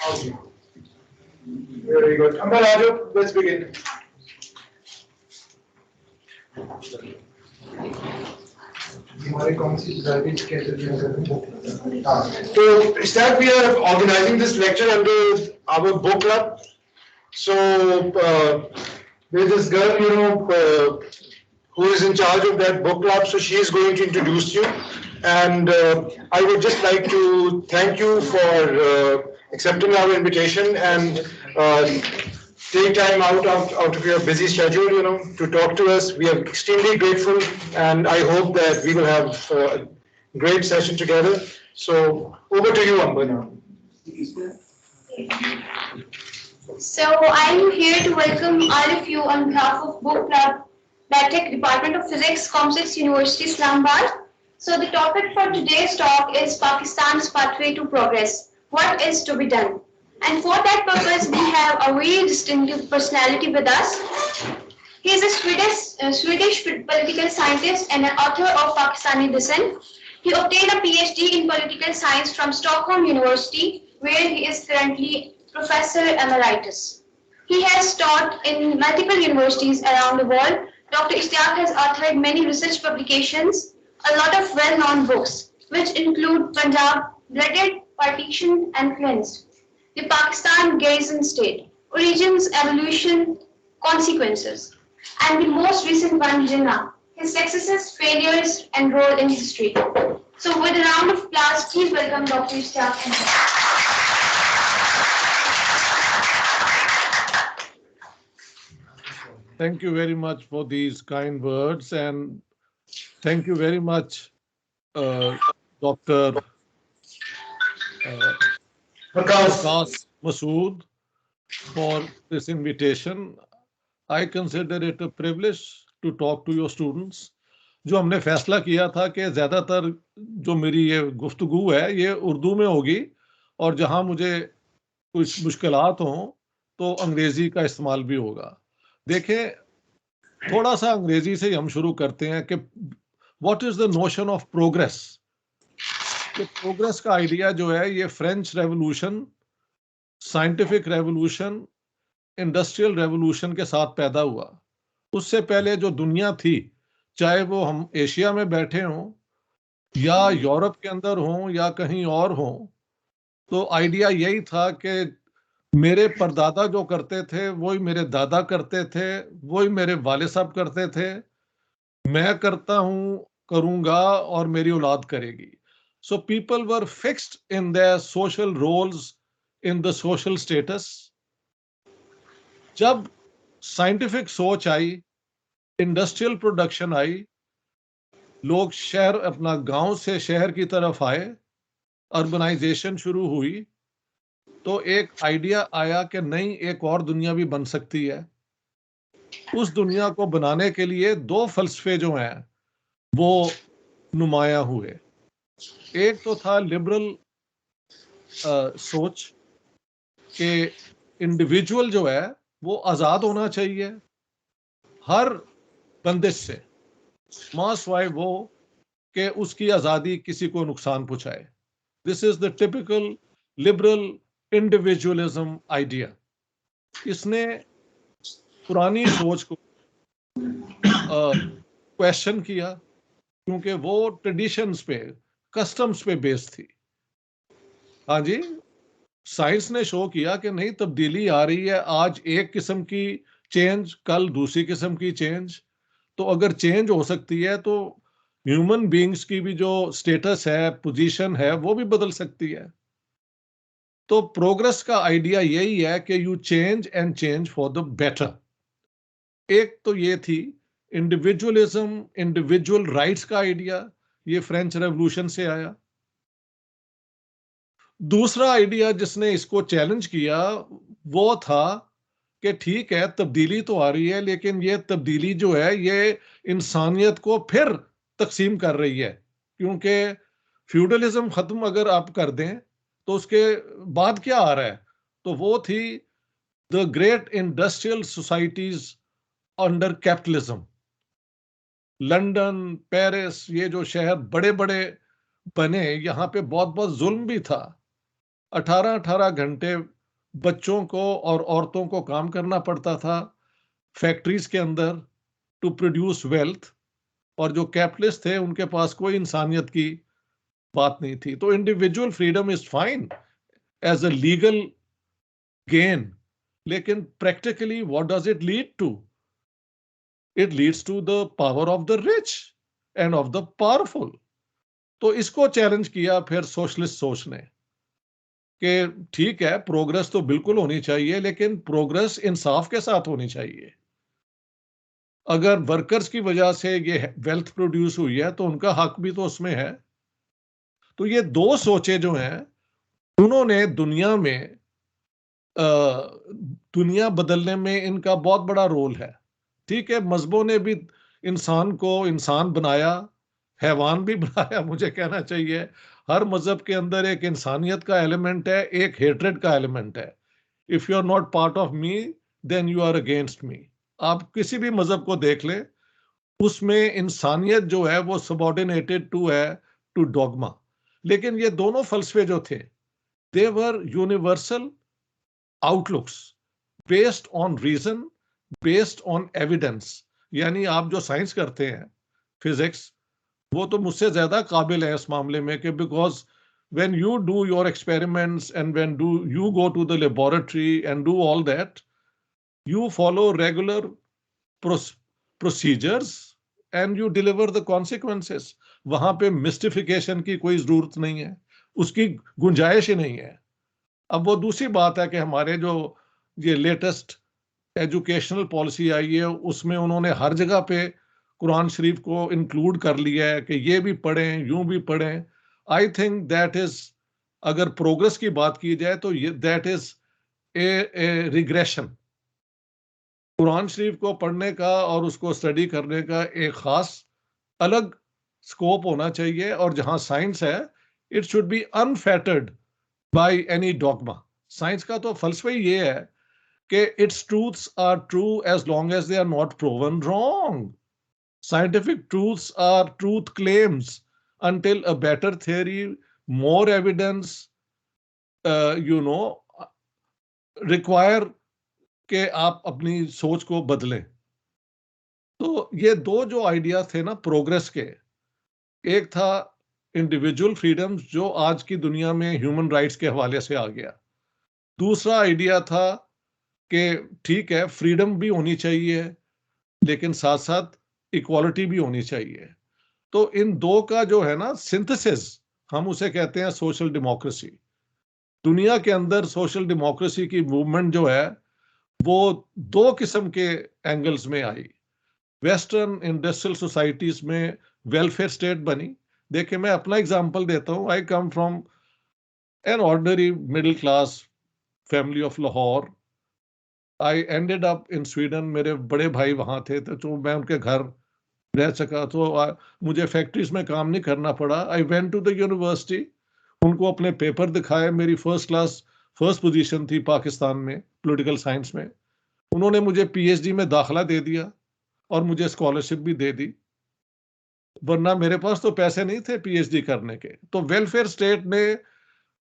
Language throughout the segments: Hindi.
Okay. Very good. Amber Raju, let's begin. To start, we are organizing this lecture under our book club. So there's this girl, who is in charge of that book club. So she is going to introduce you. And I would just like to thank you for accepting our invitation and take time out of your busy schedule, to talk to us. We are extremely grateful, and I hope that we will have a great session together. So over to you, Amber, now. So I am here to welcome all of you on behalf of Book Club, BATEC, Department of Physics, COMSIX, University, Islamabad. So the topic for today's talk is Pakistan's pathway to progress. What is to be done? And for that purpose, we have a very distinctive personality with us. He is a Swedish political scientist and an author of Pakistani descent. He obtained a PhD in political science from Stockholm University, where he is currently Professor Emeritus. He has taught in multiple universities around the world. Dr. Ishtiaq has authored many research publications, a lot of well-known books, which include Punjab, Blooded, Partition and Cleansed, The Pakistan Garrison State, Origins, Evolution, Consequences, and the most recent one, Jinnah, his successes, failures, and role in history. So with a round of applause, please welcome Dr. Ishtiaq. Thank you very much for these kind words, and thank you very much, Dr. Waqas Masood, for this invitation. I consider it a privilege to talk to your students. जो हमने फैसला किया था कि ज़्यादातर जो मेरी ये गुफ्तगू है ये उर्दू में होगी, और जहां मुझे कुछ मुश्किलात हों तो अंग्रेजी का इस्तेमाल भी होगा. देखें, थोड़ा सा अंग्रेजी से हम शुरू करते हैं कि what is the notion of progress. Progress का आइडिया जो है ये French revolution, scientific revolution, industrial revolution के साथ पैदा हुआ. उससे पहले जो दुनिया थी, चाहे वो हम एशिया में बैठे हों या यूरोप के अंदर हों या कहीं और हों, तो आइडिया यही था कि मेरे परदादा जो करते थे वही मेरे दादा करते थे, वही मेरे वाले साहब करते थे, मैं करता हूं, करूंगा और मेरी औलाद करेगी. So people were fixed in their social roles, in the social status. जब साइंटिफिक सोच आई, इंडस्ट्रियल प्रोडक्शन आई, लोग शहर अपना गांव से शहर की तरफ आए, अर्बनाइजेशन शुरू हुई, तो एक आइडिया आया कि नहीं, एक और दुनिया भी बन सकती है. उस दुनिया को बनाने के लिए दो फलसफे जो हैं वो नुमाया हुए. एक तो था लिबरल सोच कि इंडिविजुअल जो है वो आज़ाद होना चाहिए हर बंदिश से, मां वो कि उसकी आज़ादी किसी को नुकसान पहुंचाए. This is the typical liberal individualism idea. इसने पुरानी सोच को क्वेश्चन किया, क्योंकि वो ट्रेडिशंस पे, कस्टम्स पे बेस्ड थी. हाँ जी, साइंस ने शो किया कि नहीं, तब्दीली आ रही है, आज एक किस्म की चेंज, कल दूसरी किस्म की चेंज. तो अगर चेंज हो सकती है तो ह्यूमन बीइंग्स की भी जो स्टेटस है, पोजीशन है, वो भी बदल सकती है. तो प्रोग्रेस का आइडिया यही है कि you change and change for the better. एक तो ये थी इंडिविजुअलिज्म, इंडिविजुअल राइट्स का आइडिया, ये फ्रेंच रेवोल्यूशन से आया. दूसरा आइडिया जिसने इसको चैलेंज किया वो था कि ठीक है, तब्दीली तो आ रही है, लेकिन ये तब्दीली जो है ये इंसानियत को फिर तकसीम कर रही है, क्योंकि फ्यूडलिज्म खत्म अगर आप कर दें तो उसके बाद क्या आ रहा है. तो वो थी the great industrial societies under capitalism. London, Paris, ये जो शहर बड़े बड़े बने, यहाँ पे बहुत बहुत जुल्म भी था. 18-18 घंटे बच्चों को और औरतों को काम करना पड़ता था फैक्ट्रीज के अंदर टू प्रोड्यूस वेल्थ, और जो कैपिटलिस्ट थे उनके पास कोई इंसानियत की बात नहीं थी। तो individual freedom is fine as a legal gain, लेकिन practically what does it lead to? It leads to the power of the rich and of the powerful. तो इसको चैलेंज किया फिर सोशलिस्ट सोच ने कि ठीक है, प्रोग्रेस तो बिल्कुल होनी चाहिए, लेकिन प्रोग्रेस इंसाफ के साथ होनी चाहिए। अगर वर्कर्स की वजह से ये वेल्थ प्रोड्यूस हुई है तो उनका हक भी तो उसमें है। तो ये दो सोचे जो हैं, उन्होंने दुनिया बदलने में इनका बहुत बड़ा रोल है। ठीक है, मजहबों ने भी इंसान को इंसान बनाया, हैवान भी बनाया, मुझे कहना चाहिए। हर मजहब के अंदर एक इंसानियत का एलिमेंट है, एक हेट्रेड का एलिमेंट है। If you are not part of me then you are against me. आप किसी भी मजहब को देख ले, उसमें इंसानियत जो है वो सबऑर्डिनेटेड टू डॉगमा। लेकिन ये दोनों फलसफे जो थे, they were universal outlooks based on reason, based on evidence. यानी आप जो साइंस करते हैं, फिजिक्स, वो तो मुझसे ज्यादा काबिल है इस मामले में कि because when you do your experiments and when you go to the laboratory and do all that, you follow regular procedures and you deliver the consequences. वहां पे मिस्टिफिकेशन की कोई जरूरत नहीं है, उसकी गुंजाइश ही नहीं है। अब वो दूसरी बात है कि हमारे जो ये लेटेस्ट एजुकेशनल पॉलिसी आई है, उसमें उन्होंने हर जगह पे कुरान शरीफ को इंक्लूड कर लिया है कि ये भी पढ़ें, यूं भी पढ़ें। आई थिंक दैट इज, अगर प्रोग्रेस की बात की जाए तो ये that is a regression. Quran Sharif को पढ़ने का और उसको स्टडी करने का एक खास अलग स्कोप होना चाहिए, और जहां साइंस है it should be unfettered by any dogma. Science का तो फलसफा ही ये है कि it's truths are true as long as they are not proven wrong. Scientific truths are truth claims until a better theory, more evidence, require कि आप अपनी सोच को बदलें। तो ये दो जो आइडिया थे ना प्रोग्रेस के, एक था इंडिविजुअल फ्रीडम्स जो आज की दुनिया में ह्यूमन राइट्स के हवाले से आ गया। दूसरा आइडिया था कि ठीक है, फ्रीडम भी होनी चाहिए लेकिन साथ साथ इक्वालिटी भी होनी चाहिए। तो इन दो का जो है ना सिंथेसिस, हम उसे कहते हैं सोशल डेमोक्रेसी। दुनिया के अंदर सोशल डेमोक्रेसी की मूवमेंट जो है वो दो किस्म के एंगल्स में आई। वेस्टर्न इंडस्ट्रियल सोसाइटीज में वेलफेयर स्टेट बनी। देखिए, मैं अपना एग्जांपल देता हूँ। I come from an ordinary middle class family of Lahore. I ended up in Sweden. मेरे बड़े भाई वहां थे तो मैं उनके घर रह सका, तो मुझे फैक्ट्रीज में काम नहीं करना पड़ा। I went to the university, उनको अपने पेपर दिखाए। मेरी फर्स्ट पोजीशन थी पाकिस्तान में पॉलिटिकल साइंस में। उन्होंने मुझे पीएचडी में दाखिला दे दिया और मुझे स्कॉलरशिप भी दे दी, वरना मेरे पास तो पैसे नहीं थे पीएचडी करने के। तो वेलफेयर स्टेट ने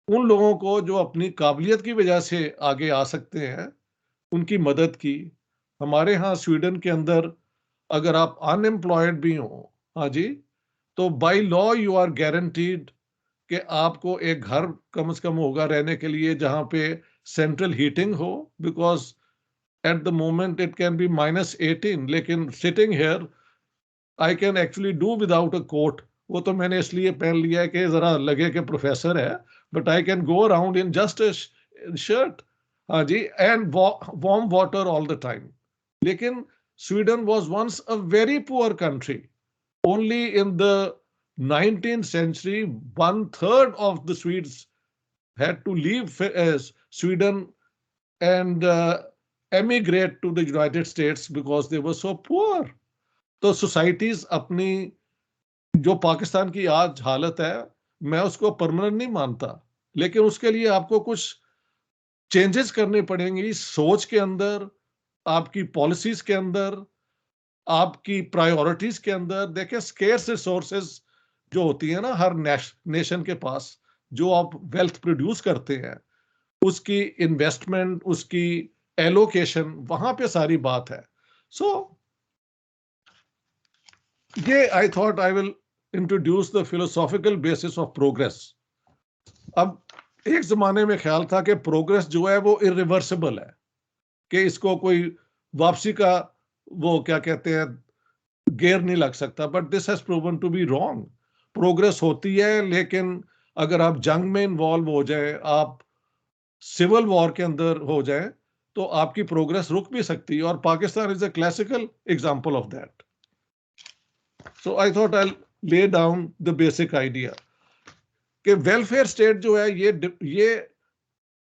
उन लोगों को जो अपनी काबिलियत की वजह से आगे आ सकते हैं उनकी मदद की। हमारे यहाँ स्वीडन के अंदर अगर आप अनएम्प्लॉयड भी हो, हाँ जी, तो by law you are guaranteed कि आपको एक घर कम से कम होगा रहने के लिए जहां पे सेंट्रल हीटिंग हो, because at the moment it can be -18, लेकिन sitting here I can actually do without a coat. वो तो मैंने इसलिए पहन लिया है कि जरा लगे कि प्रोफेसर है, but I can go around in just a shirt, हाँ जी, and warm water all the time. लेकिन Sweden was once a very poor country. Only in the 19th century, 1/3 of the Swedes had to leave Sweden and emigrate to the United States because they were so poor. तो societies अपनी जो पाकिस्तान की आज हालत है, मैं उसको परमानेंट नहीं मानता, लेकिन उसके लिए आपको कुछ चेंजेस करने पड़ेंगी सोच के अंदर, आपकी पॉलिसीज के अंदर, आपकी प्रायोरिटीज के अंदर। देखिए, स्केर्स रिसोर्सेज जो होती है ना हर नेशन के पास, जो आप वेल्थ प्रोड्यूस करते हैं, उसकी इन्वेस्टमेंट, उसकी एलोकेशन, वहां पे सारी बात है. सो ये I thought I will introduce the philosophical basis of progress. अब एक जमाने में ख्याल था कि प्रोग्रेस जो है वो इरिवर्सिबल है, कि इसको कोई वापसी का वो क्या कहते हैं गेयर नहीं लग सकता. But this has proven to be wrong. Progress होती है, लेकिन अगर आप जंग में इन्वॉल्व हो जाए, आप सिविल वॉर के अंदर हो जाए, तो आपकी प्रोग्रेस रुक भी सकती है. और Pakistan is a classical example of that. So I thought I lay down the basic idea कि वेलफेयर स्टेट जो है ये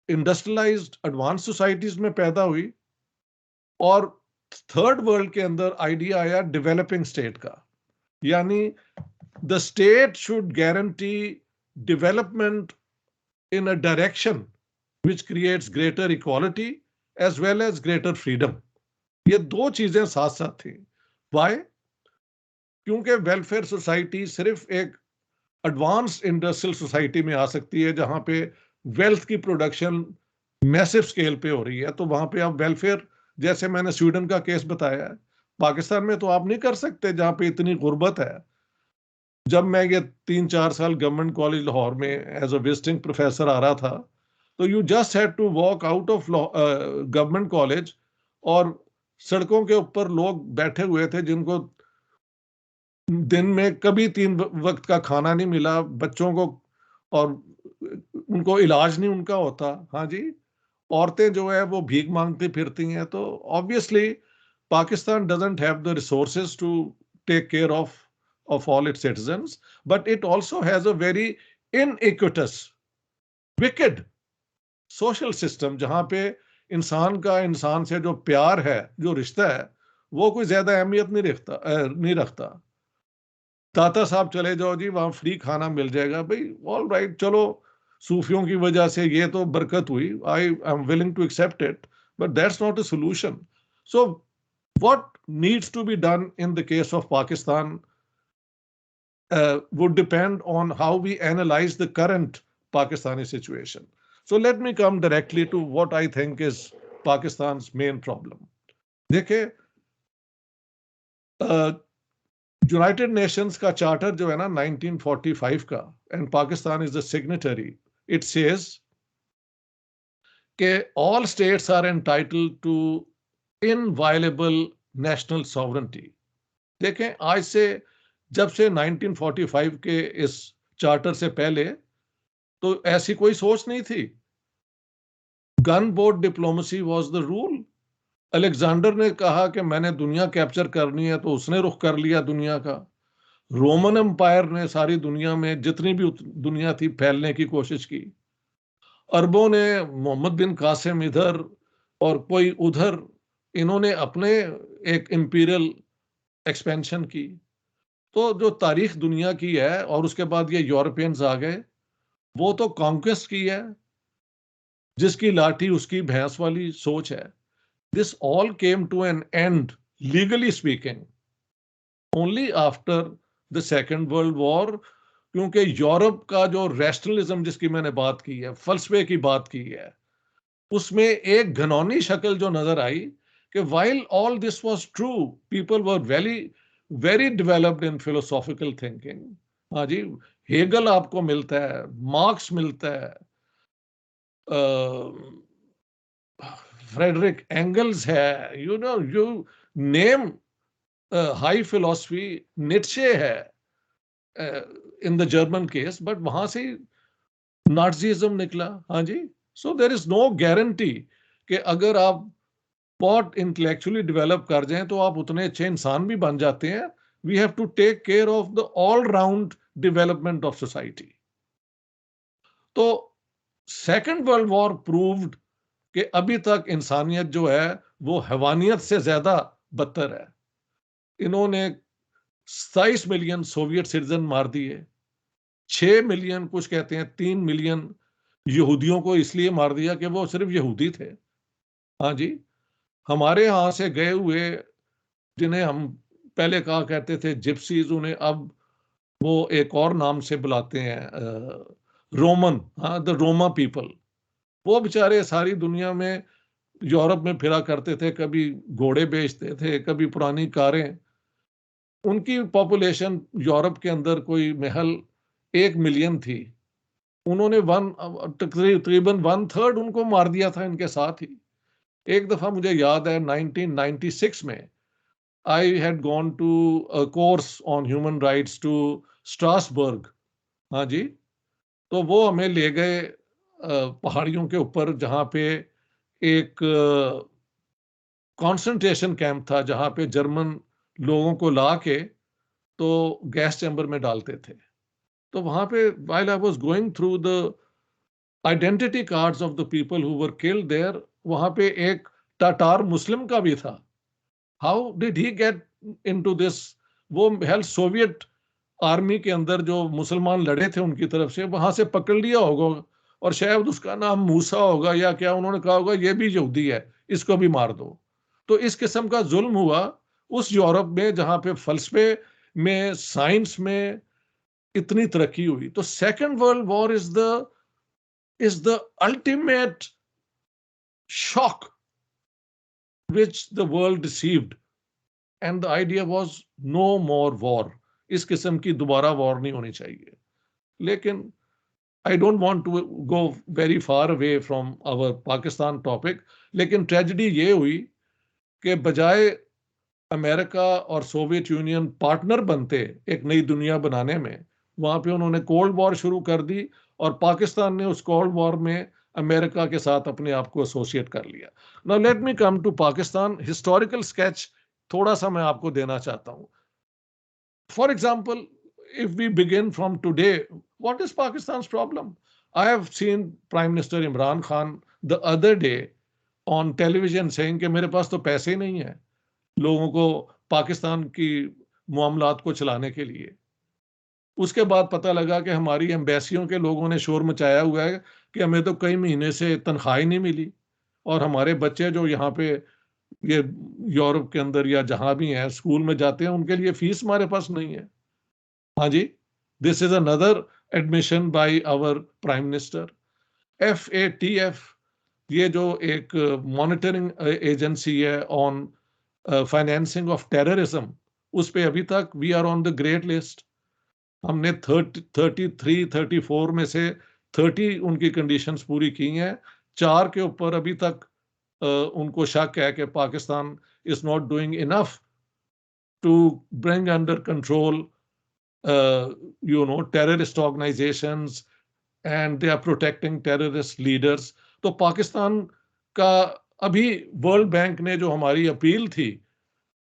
इंडस्ट्रियलाइज्ड एडवांस सोसाइटीज में पैदा हुई, और थर्ड वर्ल्ड के अंदर आइडिया आया डेवलपिंग स्टेट का. यानी the state should guarantee development in a direction which creates greater equality as well as greater freedom. ये दो चीजें साथ साथ थी. Why? क्योंकि वेलफेयर सोसाइटी सिर्फ एक एडवांस इंडस्ट्रियल सोसाइटी में आ सकती है जहां पे वेल्थ की प्रोडक्शन मैसिव स्केल पे हो रही है. तो वहां पे आप वेलफेयर, जैसे मैंने स्वीडन का केस बताया है, पाकिस्तान में तो आप नहीं कर सकते जहां पे इतनी गुर्बत है. जब मैं ये 3-4 साल गवर्नमेंट कॉलेज लाहौर में एज अ विजिटिंग प्रोफेसर आ रहा था, तो you just had to walk out of government college, और सड़कों के ऊपर लोग बैठे हुए थे जिनको दिन में कभी 3 वक्त का खाना नहीं मिला, बच्चों को, और उनको इलाज नहीं उनका होता. हाँ जी, औरतें जो है वो भीख मांगती फिरती हैं. तो obviously Pakistan doesn't have the resources to take care of all its citizens, but it also has a very iniquitous, wicked social system जहां पे इंसान का इंसान से जो प्यार है, जो रिश्ता है, वो कोई ज्यादा अहमियत नहीं रखता. दाता साहब चले जाओ जी, वहां फ्री खाना मिल जाएगा भाई, ऑल राइट, चलो सूफियों की वजह से ये तो बरकत हुई, I am willing to accept it, but that's not a solution. So what needs to be done in the case of Pakistan would depend on how we analyze the current Pakistani situation. So let me come directly to what I think is Pakistan's main problem. देखिए, यूनाइटेड नेशंस का चार्टर जो है ना 1945 का, and Pakistan is the signatory, it says कि all states are entitled to inviolable national sovereignty. देखें, आज से जब से 1945 के इस चार्टर से पहले तो ऐसी कोई सोच नहीं थी. Gun board diplomacy was the rule. Alexander ने कहा कि मैंने दुनिया कैप्चर करनी है, तो उसने रुख कर लिया दुनिया का. रोमन एम्पायर ने सारी दुनिया में जितनी भी दुनिया थी फैलने की कोशिश की. अरबों ने, मोहम्मद बिन कासिम इधर और कोई उधर, इन्होंने अपने एक इंपीरियल एक्सपेंशन की. तो जो तारीख दुनिया की है, और उसके बाद ये यूरोपियंस आ गए, वो तो कॉन्क्वेस्ट की है, जिसकी लाठी उसकी भैंस वाली सोच है. This all came to an end, legally speaking, only after the Second World War. क्योंकि यूरोप का जो रैशनलिज्म जिसकी मैंने बात की है, फलसफे की बात की है, उसमें एक घनौनी शक्ल जो नजर आई कि while all this was true, people were very developed in philosophical thinking. हाँ जी, हेगल आपको मिलता है, मार्क्स मिलता है, फ्रेडरिक एंगल्स है, you name high philosophy, Nietzsche है in the German case, but वहां से नाज़िज्म निकला. हाँ जी. So there is no guarantee कि अगर आप बहुत इंटेलेक्चुअली डेवलप कर जाएं तो आप उतने अच्छे इंसान भी बन जाते हैं. We have to take care of the all round development of society. तो सेकेंड वर्ल्ड वॉर प्रूव्ड कि अभी तक इंसानियत जो है वो हैवानियत से ज्यादा बदतर है. इन्होंने 27 मिलियन सोवियत सिटीजन मार दिए, 6 मिलियन, कुछ कहते हैं 3 मिलियन यहूदियों को इसलिए मार दिया कि वो सिर्फ यहूदी थे. हाँ जी. हमारे यहाँ से गए हुए, जिन्हें हम पहले कहा करते थे जिप्सीज, उन्हें अब वो एक और नाम से बुलाते हैं, रोमन. हाँ, द रोमा पीपल. वो बेचारे सारी दुनिया में यूरोप में फिरा करते थे, कभी घोड़े बेचते थे, कभी पुरानी कारें। उनकी पॉपुलेशन यूरोप के अंदर कोई महल 1 मिलियन थी। उन्होंने तकरीबन 1/3 उनको मार दिया था इनके साथ ही। एक दफा मुझे याद है 1996 में I had gone to a course on human rights to Strasbourg. हाँ जी, तो वो हमें ले गए पहाड़ियों के ऊपर, जहाँ पे एक कंसंट्रेशन कैंप था, जहाँ पे जर्मन लोगों को ला के तो गैस चैम्बर में डालते थे। तो वहाँ पे while I was going through the identity cards of the people who were killed there, वहाँ पे एक टाटार मुस्लिम का भी था। How did he get into this? वो हेल सोवियत आर्मी के अंदर जो मुसलमान लड़े थे उनकी तरफ से, वहां से पकड़ लिया होगा, और शायद उसका नाम मूसा होगा या क्या, उन्होंने कहा होगा ये भी यहूदी है, इसको भी मार दो। तो इस किस्म का जुल्म हुआ उस यूरोप में जहां पे फलसफे में, साइंस में इतनी तरक्की हुई। तो Second World war is the ultimate shock which the world received, and the idea was no more war. इस किस्म की दोबारा वॉर नहीं होनी चाहिए। लेकिन I don't want to go very far away from our Pakistan topic, लेकिन ट्रेजेडी ये हुई कि बजाय अमेरिका और सोवियत यूनियन पार्टनर बनते एक नई दुनिया बनाने में, वहां पे उन्होंने कोल्ड वॉर शुरू कर दी, और पाकिस्तान ने उस कोल्ड वॉर में अमेरिका के साथ अपने आप को एसोसिएट कर लिया। Now let me come to Pakistan. Historical sketch थोड़ा सा मैं आपको देना चाहता हूं। For example, if we begin from today, what is Pakistan's problem? I have seen Prime Minister Imran Khan the other day on television saying कि मेरे पास तो पैसे ही नहीं है लोगों को पाकिस्तान की मामलात को चलाने के लिए। उसके बाद पता लगा कि हमारी एम्बेसियों के लोगों ने शोर मचाया हुआ है कि हमें तो कई महीने से तनख्वाह ही नहीं मिली, और हमारे बच्चे जो यहाँ पे ये यूरोप के अंदर या जहां भी हैं स्कूल में जाते हैं, उनके लिए फीस हमारे पास नहीं है। हाँ जी, this is another admission by our prime minister. FATF, ये जो एक मॉनिटरिंग एजेंसी है ऑन फाइनेंसिंग ऑफ टेररिज्म, उस पे अभी तक we are on the great list. हमने 33-34 में से 30 उनकी कंडीशंस पूरी की हैं। 4 के ऊपर अभी तक उनको शक है कि Pakistan is not doing enough to bring under control terrorist organizations, and they are protecting terrorist leaders. तो पाकिस्तान का अभी वर्ल्ड बैंक ने जो हमारी अपील थी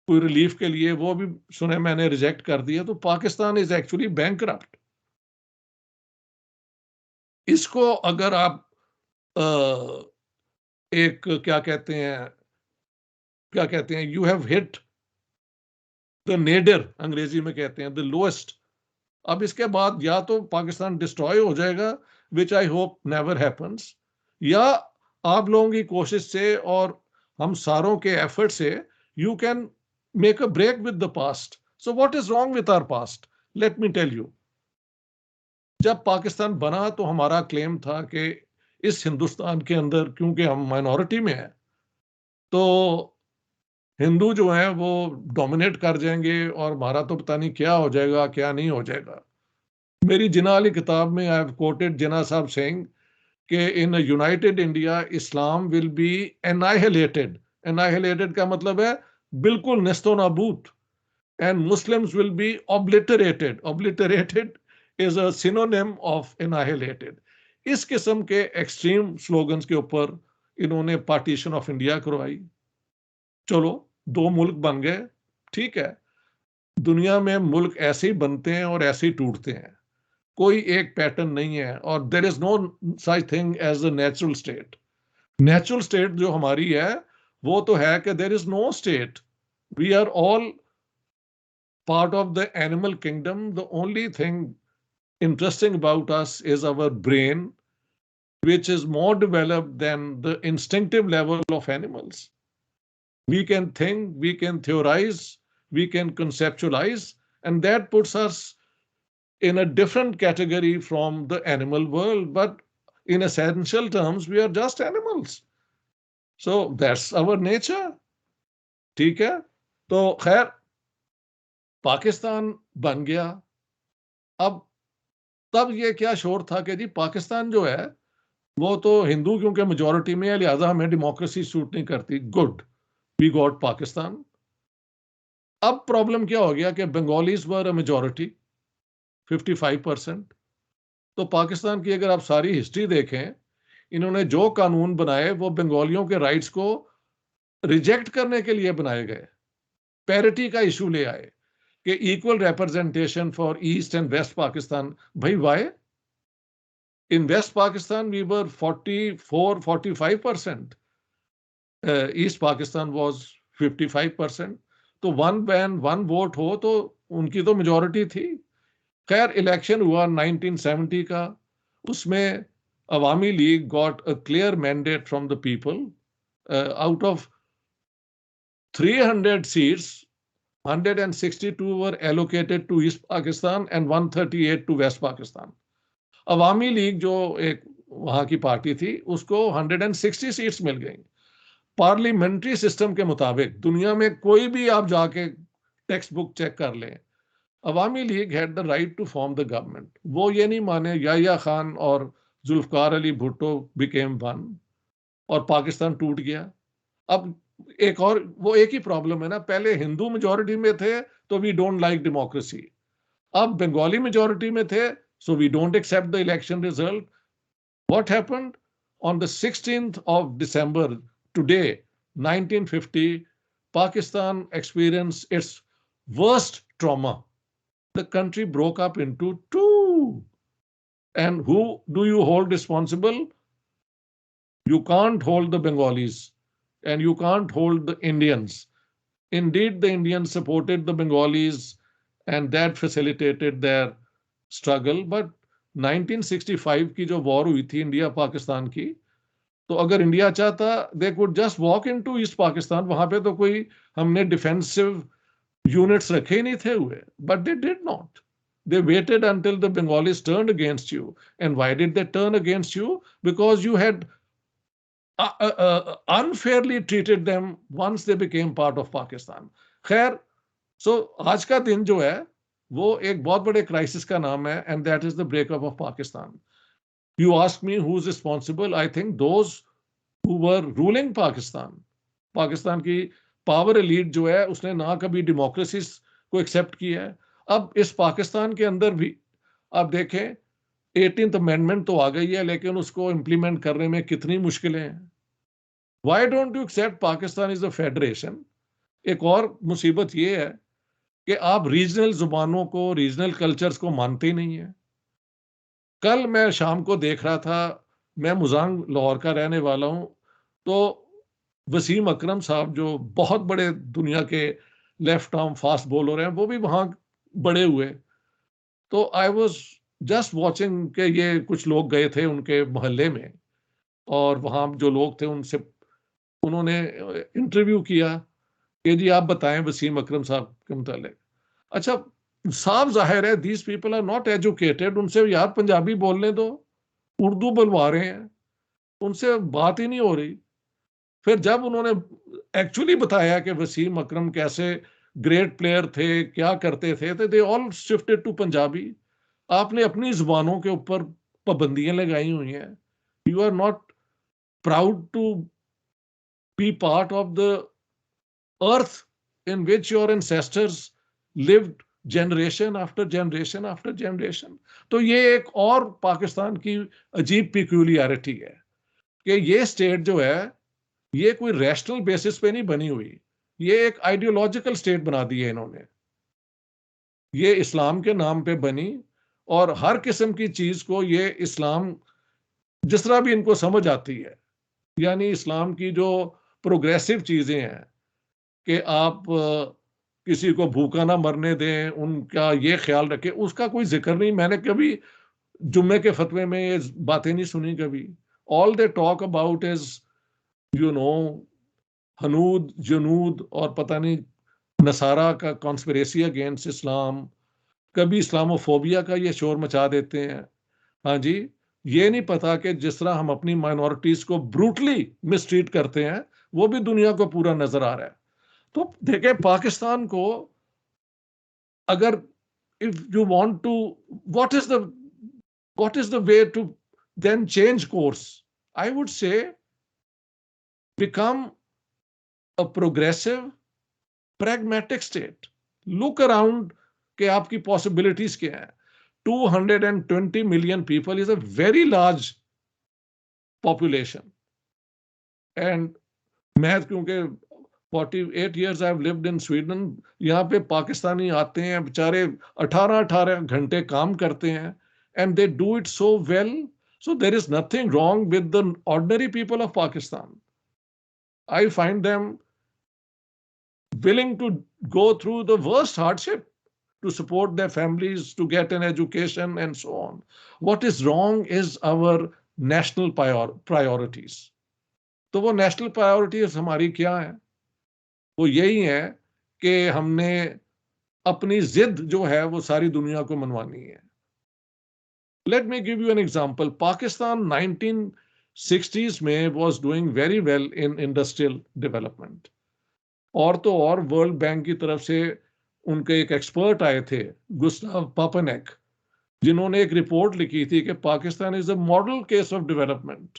कोई रिलीफ के लिए, वो भी सुने मैंने रिजेक्ट कर दिया। तो पाकिस्तान इज एक्चुअली बैंकरप्ट। इसको अगर आप एक क्या कहते हैं, you have hit the Nader, अंग्रेजी में कहते हैं द लोएस्ट। अब इसके बाद या तो पाकिस्तान डिस्ट्रॉय हो जाएगा, विच आई होप नेवर हैपन्स, या आप लोगों की कोशिश से और हम सारों के एफर्ट से you can make a break with the past. So what is wrong with our past? Let me tell you. जब पाकिस्तान बना तो हमारा क्लेम था कि इस हिंदुस्तान के अंदर, क्योंकि हम माइनॉरिटी में हैं, तो हिंदू जो हैं वो डोमिनेट कर जाएंगे और हमारा तो पता नहीं क्या हो जाएगा, क्या नहीं हो जाएगा। मेरी जिना वाली किताब में I have coated Jinnah Sahab saying कि in United India Islam will be annihilated. Annihilated का मतलब है बिल्कुल नेस्तो नाबूद, and Muslims will be obliterated. Obliterated is a synonym of annihilated. इस किस्म के एक्सट्रीम स्लोगन्स के ऊपर इन्होंने पार्टीशन ऑफ इंडिया करवाई। चलो 2 मुल्क बन गए, ठीक है। दुनिया में मुल्क ऐसे ही बनते हैं और ऐसे ही टूटते हैं, कोई एक पैटर्न नहीं है। और there is no such thing as a natural state. Natural state जो हमारी है वो तो है कि there is no state, we are all part of the animal kingdom. The only thing interesting about us is our brain, which is more developed than the instinctive level of animals. We can think, we can theorize, we can conceptualize, and that puts us in a different category from the animal world. But in essential terms, we are just animals. So that's our nature. ठीक है, तो खैर पाकिस्तान बन गया. अब तब ये क्या शोर था कि जी पाकिस्तान जो है वो तो हिंदू क्योंकि मेजॉरिटी में है, लिहाजा हमें डेमोक्रेसी सूट नहीं करती. Good, we got Pakistan. अब प्रॉब्लम क्या हो गया कि बंगालीज वर अ मेजॉरिटी, 55%. तो पाकिस्तान की अगर आप सारी हिस्ट्री देखें, इन्होंने जो कानून बनाए वो बंगालियों के राइट्स को रिजेक्ट करने के लिए बनाए गए. पैरिटी का इशू ले आए कि equal representation for East and West Pakistan. भाई why? In West Pakistan we were 44-45%. East Pakistan was 55%. तो वन मैन वन वोट हो तो उनकी तो मेजॉरिटी थी. खैर इलेक्शन हुआ 1970 का, उसमें Awami League got a clear mandate from the people. Out of 300 seats, 162 were allocated to East Pakistan and 138 to West Pakistan. Awami league जो एक वहां की पार्टी थी उसको 160 सीट्स मिल गई. पार्लियामेंट्री सिस्टम के मुताबिक दुनिया में कोई भी आप जाके टेक्स्ट बुक चेक कर लें, Awami League had the right to form the government. वो ये नहीं माने याह्या खान और जुल्फकार अली भुट्टो बिकेम वन और पाकिस्तान टूट गया. अब एक और वो एक ही प्रॉब्लम है ना, पहले हिंदू मेजॉरिटी में थे तो वी डोंट लाइक डेमोक्रेसी. अब बंगाली मेजॉरिटी में थे so we don't accept the election result. What happened on the 16th of December today 1950, Pakistan experienced its worst trauma. The country broke up into two. And who do you hold responsible? You can't hold the Bengalis and you can't hold the Indians. Indeed, the Indians supported the Bengalis and that facilitated their struggle. But 1965 की जो वॉर हुई थी इंडिया पाकिस्तान की, तो अगर इंडिया चाहता they could just walk into east Pakistan. वहां पे तो कोई हमने डिफेंसिव यूनिट्स रखे ही नहीं थे हुए. But they did not. They waited until the Bengalis turned against you. And why did they turn against you? Because you had unfairly treated them once they became part of Pakistan. खैर, so आज का दिन जो है वो एक बहुत बड़े क्राइसिस का नाम है, and that is the breakup of Pakistan. You ask me who's responsible? I think those who were ruling Pakistan. Pakistan की पावर एलीट जो है उसने ना कभी डेमोक्रेसी को एक्सेप्ट किया है. अब इस पाकिस्तान के अंदर भी आप देखें 18th अमेंडमेंट तो आ गई है, लेकिन उसको इम्प्लीमेंट करने में कितनी मुश्किलें हैं. Why don't you accept Pakistan is a federation? एक और मुसीबत ये है कि आप रीजनल जुबानों को, रीजनल कल्चर्स को मानते ही नहीं है. कल मैं शाम को देख रहा था, मैं मुजांग लाहौर का रहने वाला हूं, तो वसीम अकरम साहब जो बहुत बड़े दुनिया के लेफ्ट आर्म फास्ट बॉलर हैं, वो भी वहां बड़े हुए. तो आई वाज जस्ट वॉचिंग के ये कुछ लोग गए थे उनके मोहल्ले में और वहां जो लोग थे उनसे उन्होंने इंटरव्यू किया कि जी आप बताएं वसीम अकरम साहब के मुतालिक. अच्छा, साफ जाहिर है these people are not educated. उनसे यार पंजाबी बोलने दो, उर्दू बुलवा रहे हैं, उनसे बात ही नहीं हो रही. फिर जब उन्होंने एक्चुअली बताया कि वसीम अकरम कैसे ग्रेट प्लेयर थे, क्या करते थे, तो they all shifted to Punjabi. आपने अपनी जुबानों के ऊपर पाबंदियां लगाई हुई हैं. You are not proud to be part of the earth in which your ancestors lived generation after generation after generation. तो ये एक और पाकिस्तान की अजीब पिक्यूलियरिटी है कि ये स्टेट जो है ये कोई रैशनल बेसिस पे नहीं बनी हुई. ये एक आइडियोलॉजिकल स्टेट बना दी है इन्होंने. ये इस्लाम के नाम पे बनी और हर किस्म की चीज को ये इस्लाम जिस तरह भी इनको समझ आती है, यानी इस्लाम की जो प्रोग्रेसिव चीजें हैं कि आप किसी को भूखा ना मरने दें, उनका ये ख्याल रखें, उसका कोई जिक्र नहीं. मैंने कभी जुम्मे के फतवे में ये बातें नहीं सुनी कभी. All they talk about is you know हनूद जुनूद और पता नहीं नसारा का कॉन्स्पिरेसी अगेंस्ट इस्लाम. कभी इस्लामोफोबिया का ये शोर मचा देते हैं. हाँ जी, ये नहीं पता कि जिस तरह हम अपनी माइनॉरिटीज को ब्रूटली मिसट्रीट करते हैं वो भी दुनिया को पूरा नजर आ रहा है। तो देखें पाकिस्तान को, अगर if you want to, what is the what is the way to then change course? I would say become a progressive, pragmatic state. Look around कि आपकी possibilities क्या हैं. 220 million people is a very large population. And मैं क्योंकि 48 years I've lived in Sweden, यहाँ पे पाकिस्तानी आते हैं बेचारे 18 घंटे काम करते हैं, and they do it so well. So there is nothing wrong with the ordinary people of Pakistan. I find them willing to go through the worst hardship to support their families, to get an education and so on. What is wrong is our national priorities. तो वो national priorities हमारी क्या है? वो यही है कि हमने अपनी जिद जो है वो सारी दुनिया को मनवानी है. Let me give you an example. Pakistan 1960s में was doing very well in industrial development. और तो और वर्ल्ड बैंक की तरफ से उनके एक एक्सपर्ट आए थे, गुस्ताव पापनेक, जिन्होंने एक रिपोर्ट लिखी थी कि Pakistan is a model case of development,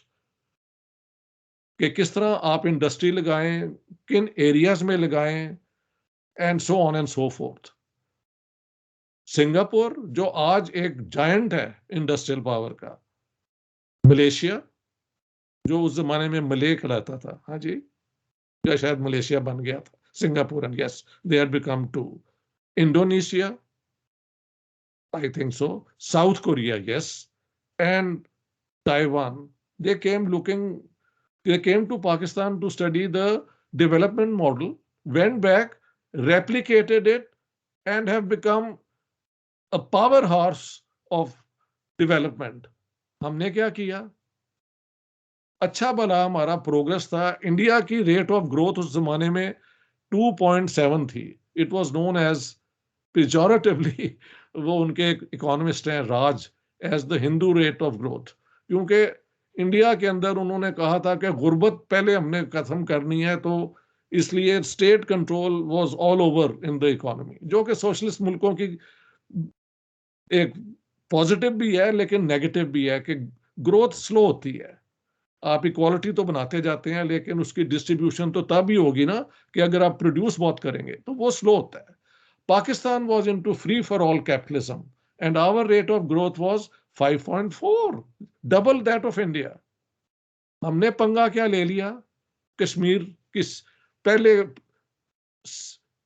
कि किस तरह आप इंडस्ट्री लगाएं, किन एरियाज में लगाएं, and so on and so fourth. Singapore जो आज एक जायंट है इंडस्ट्रियल पावर का, मलेशिया जो उस जमाने में मले कहलाता था, हाँ जी, या शायद मलेशिया बन गया था, Singapore, and yes they had become too. Indonesia, I think so, South Korea, yes, and Taiwan. They came to Pakistan to study the development model, went back, replicated it, and have become a powerhouse of development. हमने क्या किया? अच्छा भला हमारा प्रोग्रेस था. इंडिया की रेट ऑफ ग्रोथ उस जमाने में 2.7 थी. It was known as pejoratively, वो उनके इकोनॉमिस्ट हैं Raj, as the Hindu rate of growth, क्योंकि इंडिया के अंदर उन्होंने कहा था कि गुर्बत पहले हमने खत्म करनी है, तो इसलिए state control was all over in the economy, जो कि सोशलिस्ट मुल्कों की एक पॉजिटिव भी है लेकिन नेगेटिव भी है कि ग्रोथ स्लो होती है. आप इक्वालिटी तो बनाते जाते हैं लेकिन उसकी डिस्ट्रीब्यूशन तो तब ही होगी ना कि अगर आप प्रोड्यूस बहुत करेंगे, तो वो स्लो होता है. Pakistan was into free for all capitalism and hour rate of growth was 5.4, double that of India. हमने पंगा क्या ले लिया? कश्मीर किस पहले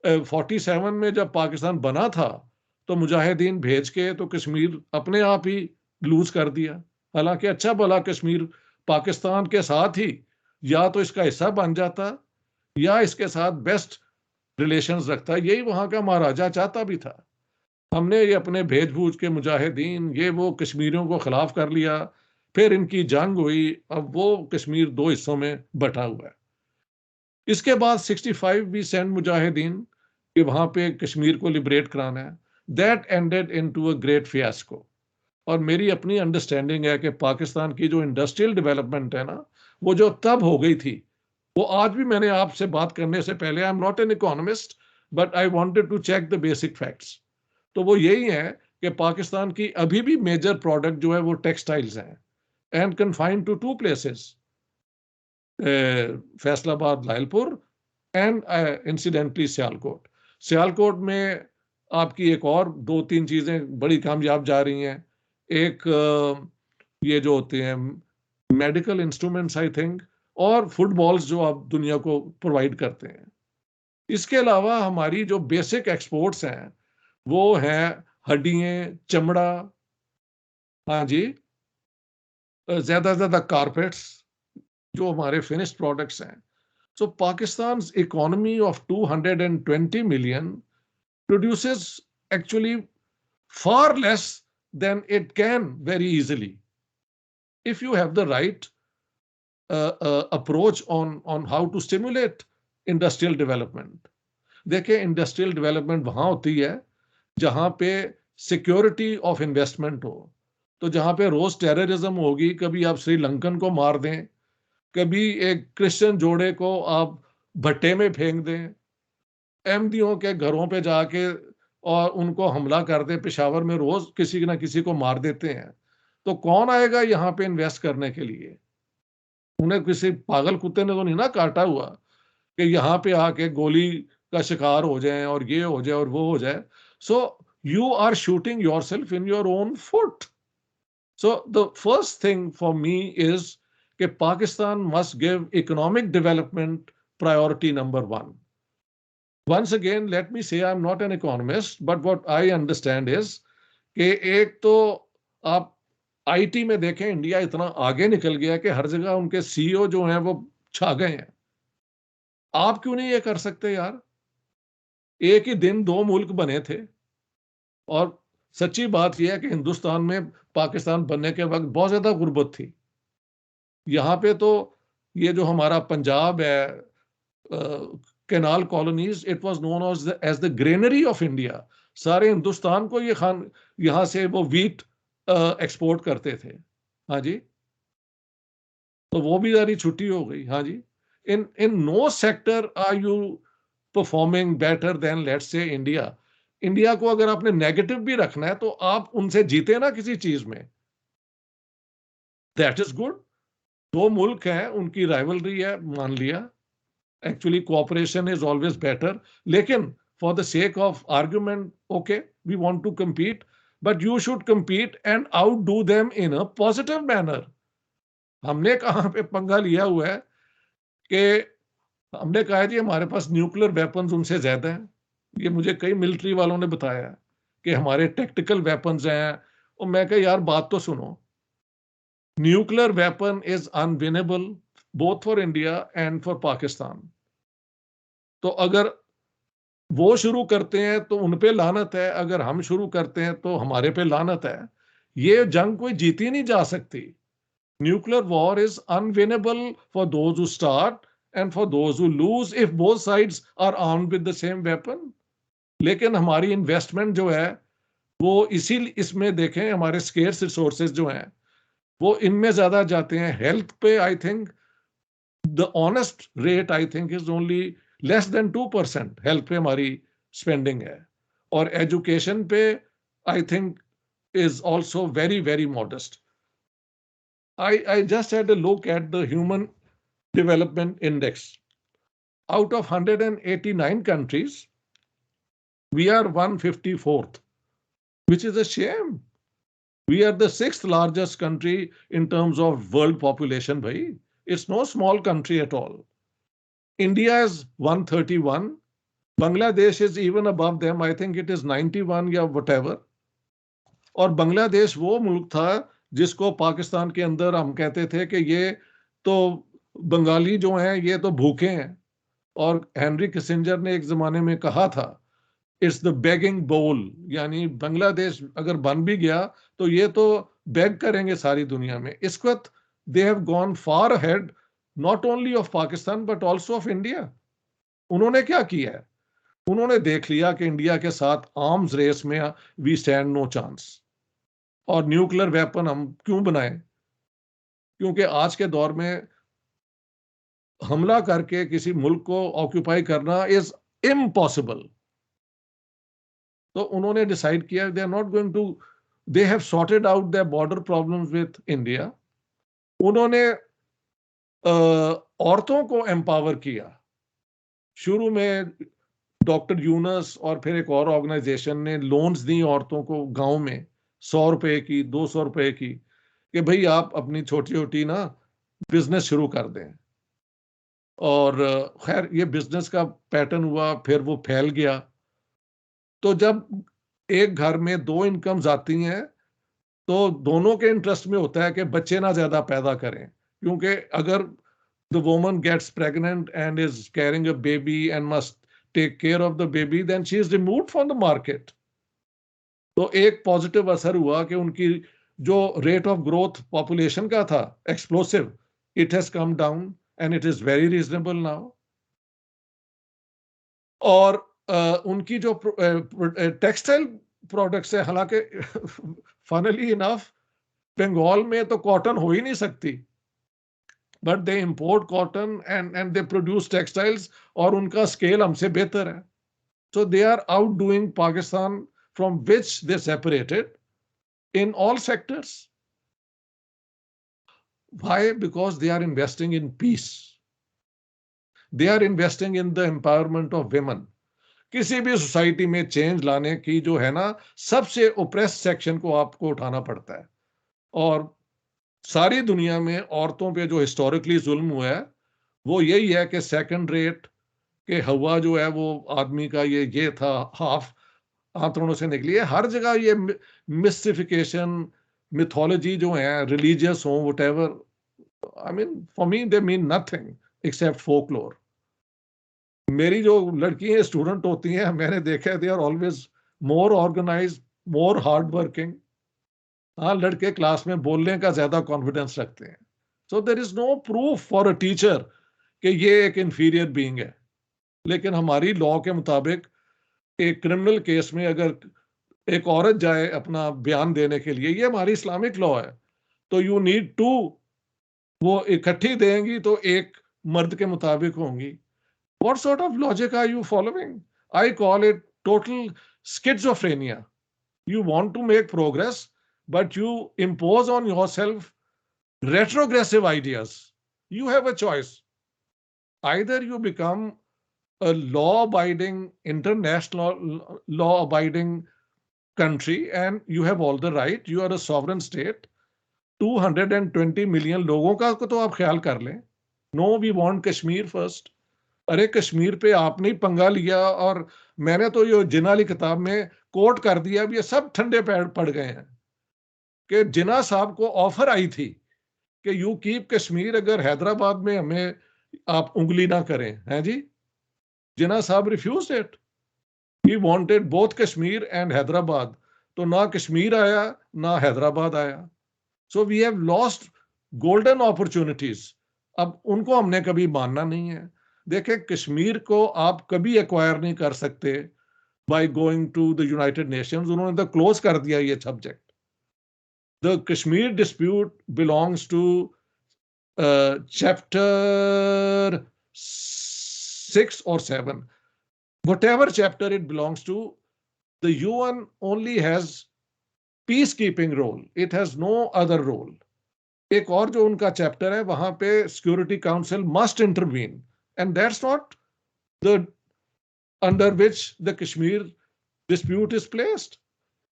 47 में जब पाकिस्तान बना था तो मुजाहिदीन भेज के तो कश्मीर अपने आप ही लूज कर दिया. हालांकि अच्छा भला कश्मीर पाकिस्तान के साथ ही या तो इसका हिस्सा बन जाता या इसके साथ बेस्ट रिलेशंस रखता. यही वहां का महाराजा चाहता भी था. हमने ये अपने भेज भूज के मुजाहिदीन ये वो कश्मीरियों को खिलाफ कर लिया, फिर इनकी जंग हुई, अब वो कश्मीर दो हिस्सों में बटा हुआ है. इसके बाद 65 भी सेंड मुजाहिदीन कि वहां पे कश्मीर को लिबरेट कराना है. That ended into a great fiasco. और मेरी अपनी अंडरस्टैंडिंग है कि पाकिस्तान की जो इंडस्ट्रियल डेवलपमेंट है ना, वो जो तब हो गई थी, वो आज भी, मैंने आपसे बात करने से पहले, I am not an economist but I wanted to check the basic facts, तो वो यही है कि पाकिस्तान की अभी भी मेजर प्रोडक्ट जो है वो टेक्सटाइल्स हैं, and confined to 2 places, Faisalabad, Lyallpur, and incidentally Sialkot. Sialkot में आपकी एक और 2-3 चीजें बड़ी कामयाब जा रही हैं. एक ये जो होते हैं मेडिकल इंस्ट्रूमेंट्स आई थिंक, और फुटबॉल्स जो आप दुनिया को प्रोवाइड करते हैं. इसके अलावा हमारी जो बेसिक एक्सपोर्ट्स हैं वो हैं हड्डियां, चमड़ा, हाँ जी, ज्यादा से ज्यादा कारपेट्स, जो हमारे फिनिश्ड प्रोडक्ट्स हैं. So Pakistan economy of 220 million produces actually far less than it can very easily if you have the right approach on how to stimulate industrial development. देखिए इंडस्ट्रियल डेवलपमेंट वहां होती है जहां पे सिक्योरिटी ऑफ इन्वेस्टमेंट हो, तो जहां पे रोज टेररिज्म होगी, कभी आप श्रीलंकन को मार दें, कभी एक क्रिश्चियन जोड़े को आप भट्टे में फेंक दें, अहमदियों के घरों पे जाके और उनको हमला कर दें, पेशावर में रोज किसी ना किसी को मार देते हैं, तो कौन आएगा यहाँ पे इन्वेस्ट करने के लिए? उन्हें किसी पागल कुत्ते ने तो नहीं ना काटा हुआ कि यहाँ पे आके गोली का शिकार हो जाए और ये हो जाए और वो हो जाए. So you are shooting yourself in your own foot. So the first thing for me is कि Pakistan must give economic development priority number one. Once again, let me say I'm not an economist, but what I understand is कि एक तो आप आईटी में देखें, इंडिया इतना आगे निकल गया कि हर जगह उनके सीईओ जो हैं वो छा गए हैं. आप क्यों नहीं ये कर सकते यार? एक ही दिन दो मुल्क बने थे. और सच्ची बात यह है कि हिंदुस्तान में पाकिस्तान बनने के वक्त बहुत ज्यादा गुर्बत थी. यहाँ पे तो ये जो हमारा पंजाब है, canal colonies, it was known as the granary of India. सारे हिंदुस्तान को ये खान यहाँ से वो व्हीट एक्सपोर्ट करते थे. हाँ जी. तो वो भी सारी छुट्टी हो गई. हाँ जी. In in no sector are you performing better than let's say India. India को अगर आपने नेगेटिव भी रखना है तो आप उनसे जीते ना किसी चीज में. That is good. दो मुल्क हैं, उनकी राइवलरी है, मान लिया. Actually, cooperation is always better. Lekin, for the sake of argument, okay, we want to compete, but you should compete and outdo them in a positive manner. हमने कहाँ पे पंगा लिया हुआ है कि हमने कहा है जी हमारे पास न्यूक्लियर वेपन्स उनसे ज्यादा हैं. ये मुझे कई मिलिट्री वालों ने बताया कि हमारे टेक्टिकल वेपन्स हैं. और मैं कहा यार बात तो सुनो. Nuclear weapon is unwinnable both for India and for Pakistan. तो अगर वो शुरू करते हैं तो उन पे लानत है, अगर हम शुरू करते हैं तो हमारे पे लानत है. ये जंग कोई जीती नहीं जा सकती. Nuclear war is unwinnable for those who start and for those who lose if both sides are armed with the same weapon. लेकिन हमारी इन्वेस्टमेंट जो है वो इसी इसमें देखें, हमारे स्केर्स रिसोर्सेज जो हैं वो इनमें ज्यादा जाते हैं. हेल्थ पे I think the honest rate I think is only less than 2% health पे हमारी spending है. और education पे I think is also very very modest. I just had a look at the Human Development Index. Out of 189 countries, we are 154th, which is a shame. We are the sixth largest country in terms of world population, bhai. It's no small country at all. India is 131. Bangladesh is even above them. I think it is 91 या whatever. और बांग्लादेश वो मुल्क था जिसको पाकिस्तान के अंदर हम कहते थे कि ये तो बंगाली जो हैं ये तो भूखे हैं. और हेनरी किसिंजर ने एक जमाने में कहा था इट्स द बेगिंग बोल, यानी बांग्लादेश अगर बन भी गया तो ये तो बेग करेंगे सारी दुनिया में. इस वक्त they have gone far ahead not only of Pakistan but also of India. उन्होंने क्या किया है? उन्होंने देख लिया कि इंडिया के साथ आर्म्स रेस में वी स्टैंड नो चांस. और न्यूक्लियर वेपन हम क्यों बनाएं? क्योंकि आज के दौर में हमला करके किसी मुल्क को ऑक्यूपाई करना इज इम्पॉसिबल. तो उन्होंने डिसाइड किया they are not going to, they have sorted out their border problems with India. उन्होंने औरतों को एम्पावर किया. शुरू में डॉक्टर यूनस और फिर एक और ऑर्गेनाइजेशन ने लोन्स दी औरतों को गांव में 100 रुपए की, 200 रुपए की, कि भाई आप अपनी छोटी छोटी ना बिजनेस शुरू कर दें. और खैर ये बिजनेस का पैटर्न हुआ, फिर वो फैल गया. तो जब एक घर में दो इनकम्स आती हैं तो दोनों के इंटरेस्ट में होता है कि बच्चे ना ज्यादा पैदा करें. क्योंकि अगर the woman gets pregnant and is carrying a baby and must take care of the baby, then she is removed from the market. तो एक पॉजिटिव असर हुआ कि उनकी जो रेट ऑफ ग्रोथ पॉपुलेशन का था explosive, it has come down and it is very reasonable now. और उनकी जो टेक्सटाइल प्रोडक्ट्स है, हालांकि फनली इनफ बंगाल में तो कॉटन हो ही नहीं सकती, but they import cotton and they produce textiles, और उनका स्केल हमसे बेहतर है. So they are outdoing Pakistan, from which they separated in all sectors. Why? Because they are investing in peace. They are investing in the empowerment of women. किसी भी सोसाइटी में चेंज लाने की जो है ना, सबसे ओप्रेस सेक्शन को आपको उठाना पड़ता है. और सारी दुनिया में औरतों पे जो हिस्टोरिकली जुल्म हुआ है वो यही है कि सेकंड रेट के हवा जो है वो आदमी का ये था, हाफ आंतड़ों से निकली है. हर जगह ये मिस्टिफिकेशन, मिथोलॉजी जो है, रिलीजियस हो, whatever, I mean for me they mean nothing except folklore. मेरी जो लड़कियां स्टूडेंट होती हैं, मैंने देखा है, they are always more organised, more hard working. हाँ, लड़के क्लास में बोलने का ज्यादा कॉन्फिडेंस रखते हैं. So there is no proof for a teacher कि ये एक इंफीरियर बीइंग है. लेकिन हमारी लॉ के मुताबिक एक क्रिमिनल केस में अगर एक औरत जाए अपना बयान देने के लिए, ये हमारी इस्लामिक लॉ है, तो यू नीड टू, वो इकट्ठी देंगी तो एक मर्द के मुताबिक होंगी. What sort of logic are you following? I call it total schizophrenia. You want to make progress, but you impose on yourself retrogressive ideas. You have a choice. Either you become a law-abiding, international law-abiding country, and you have all the right, you are a sovereign state. 220 million लोगों का तो आप ख्याल कर लें. No, we want Kashmir first. अरे कश्मीर पे आपने ही पंगा लिया, और मैंने तो ये जिन्ना वाली किताब में कोट कर दिया. अब ये सब ठंडे पैर पड़ गए हैं कि जिन्ना साहब को ऑफर आई थी कि यू कीप कश्मीर, अगर हैदराबाद में हमें आप उंगली ना करें. हैं जी, Jinnah sahib refused it. He wanted both Kashmir and Hyderabad. तो ना कश्मीर आया ना हैदराबाद आया. So we have lost golden opportunities. अब उनको हमने कभी मानना नहीं है. देखें, कश्मीर को आप कभी एक्वायर नहीं कर सकते by going to the United Nations. उन्होंने तो क्लोज कर दिया ये subject. The Kashmir dispute belongs to chapter 6 or 7, whatever chapter it belongs to. The UN only has peacekeeping role. It has no other role. एक और जो उनका चैप्टर है वहां पे security council must intervene. And that's not the under which the Kashmir dispute is placed.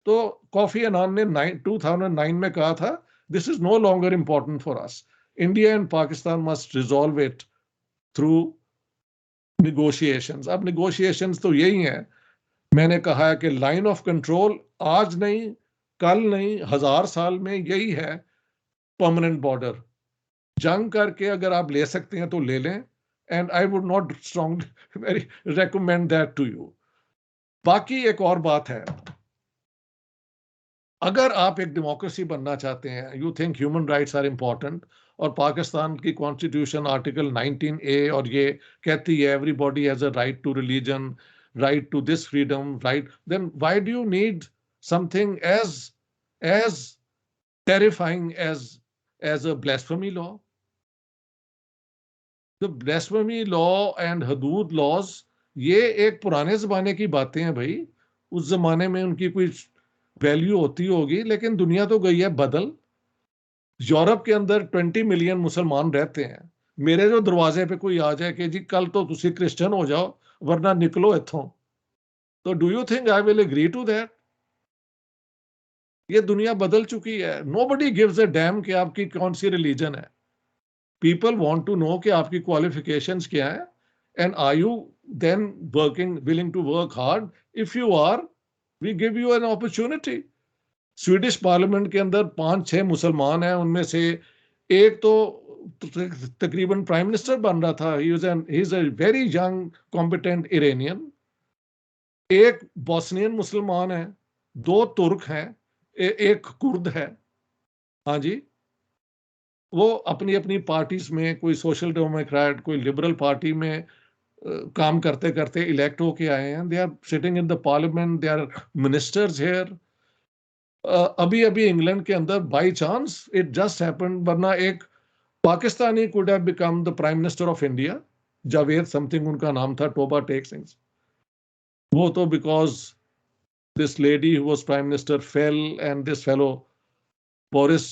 तो कॉफी अनान ने 2009 में कहा था, this is no longer important for us. India and Pakistan must resolve it through negotiations. अब negotiations तो यही है. मैंने कहा है कि लाइन ऑफ कंट्रोल आज नहीं, कल नहीं, 1000 साल में यही है परमानेंट बॉर्डर. जंग करके अगर आप ले सकते हैं तो ले लें. And I would not strongly very recommend that to you. बाकी एक और बात है, अगर आप एक डेमोक्रेसी बनना चाहते हैं, you think human rights are important, और पाकिस्तान की कॉन्स्टिट्यूशन आर्टिकल 19A और ये कहती है everybody has a right to religion, right to this freedom, right, then why do you need something as terrifying as a blasphemy law? The blasphemy law and हदूद laws, ये एक पुराने जमाने की बातें हैं भाई. उस जमाने में उनकी कोई वैल्यू होती होगी, लेकिन दुनिया तो गई है बदल. यूरोप के अंदर 20 मिलियन मुसलमान रहते हैं. मेरे जो दरवाजे पे कोई आ जाए कि जी कल तो तुसी क्रिश्चियन हो जाओ वरना निकलो इथों, तो do you think I will agree to that? ये दुनिया बदल चुकी है. नोबडी गिव्स अ डैम कि आपकी कौन सी रिलीजन है. People want to know कि आपकी qualifications क्या है, and are you then willing to work hard? If you are, we give you an opportunity. Swedish parliament के अंदर 5-6 मुसलमान हैं, उनमें से एक तो तकरीबन प्राइम मिनिस्टर बन रहा था. he is a very young competent Iranian. एक बोस्नियन मुसलमान है, 2 तुर्क हैं, एक कुर्द है. हाँ जी, वो अपनी अपनी पार्टीज में, कोई सोशल डेमोक्रेट, कोई लिबरल पार्टी में काम करते करते इलेक्ट होके आए हैं. They are sitting in the parliament, they are ministers here. अभी अभी इंग्लैंड के अंदर by chance it just happened, वरना एक Pakistani could have become the prime minister of India, Javed something उनका नाम था, टोबा टेक सिंह। वो तो because this lady who was prime minister fail and this fellow Boris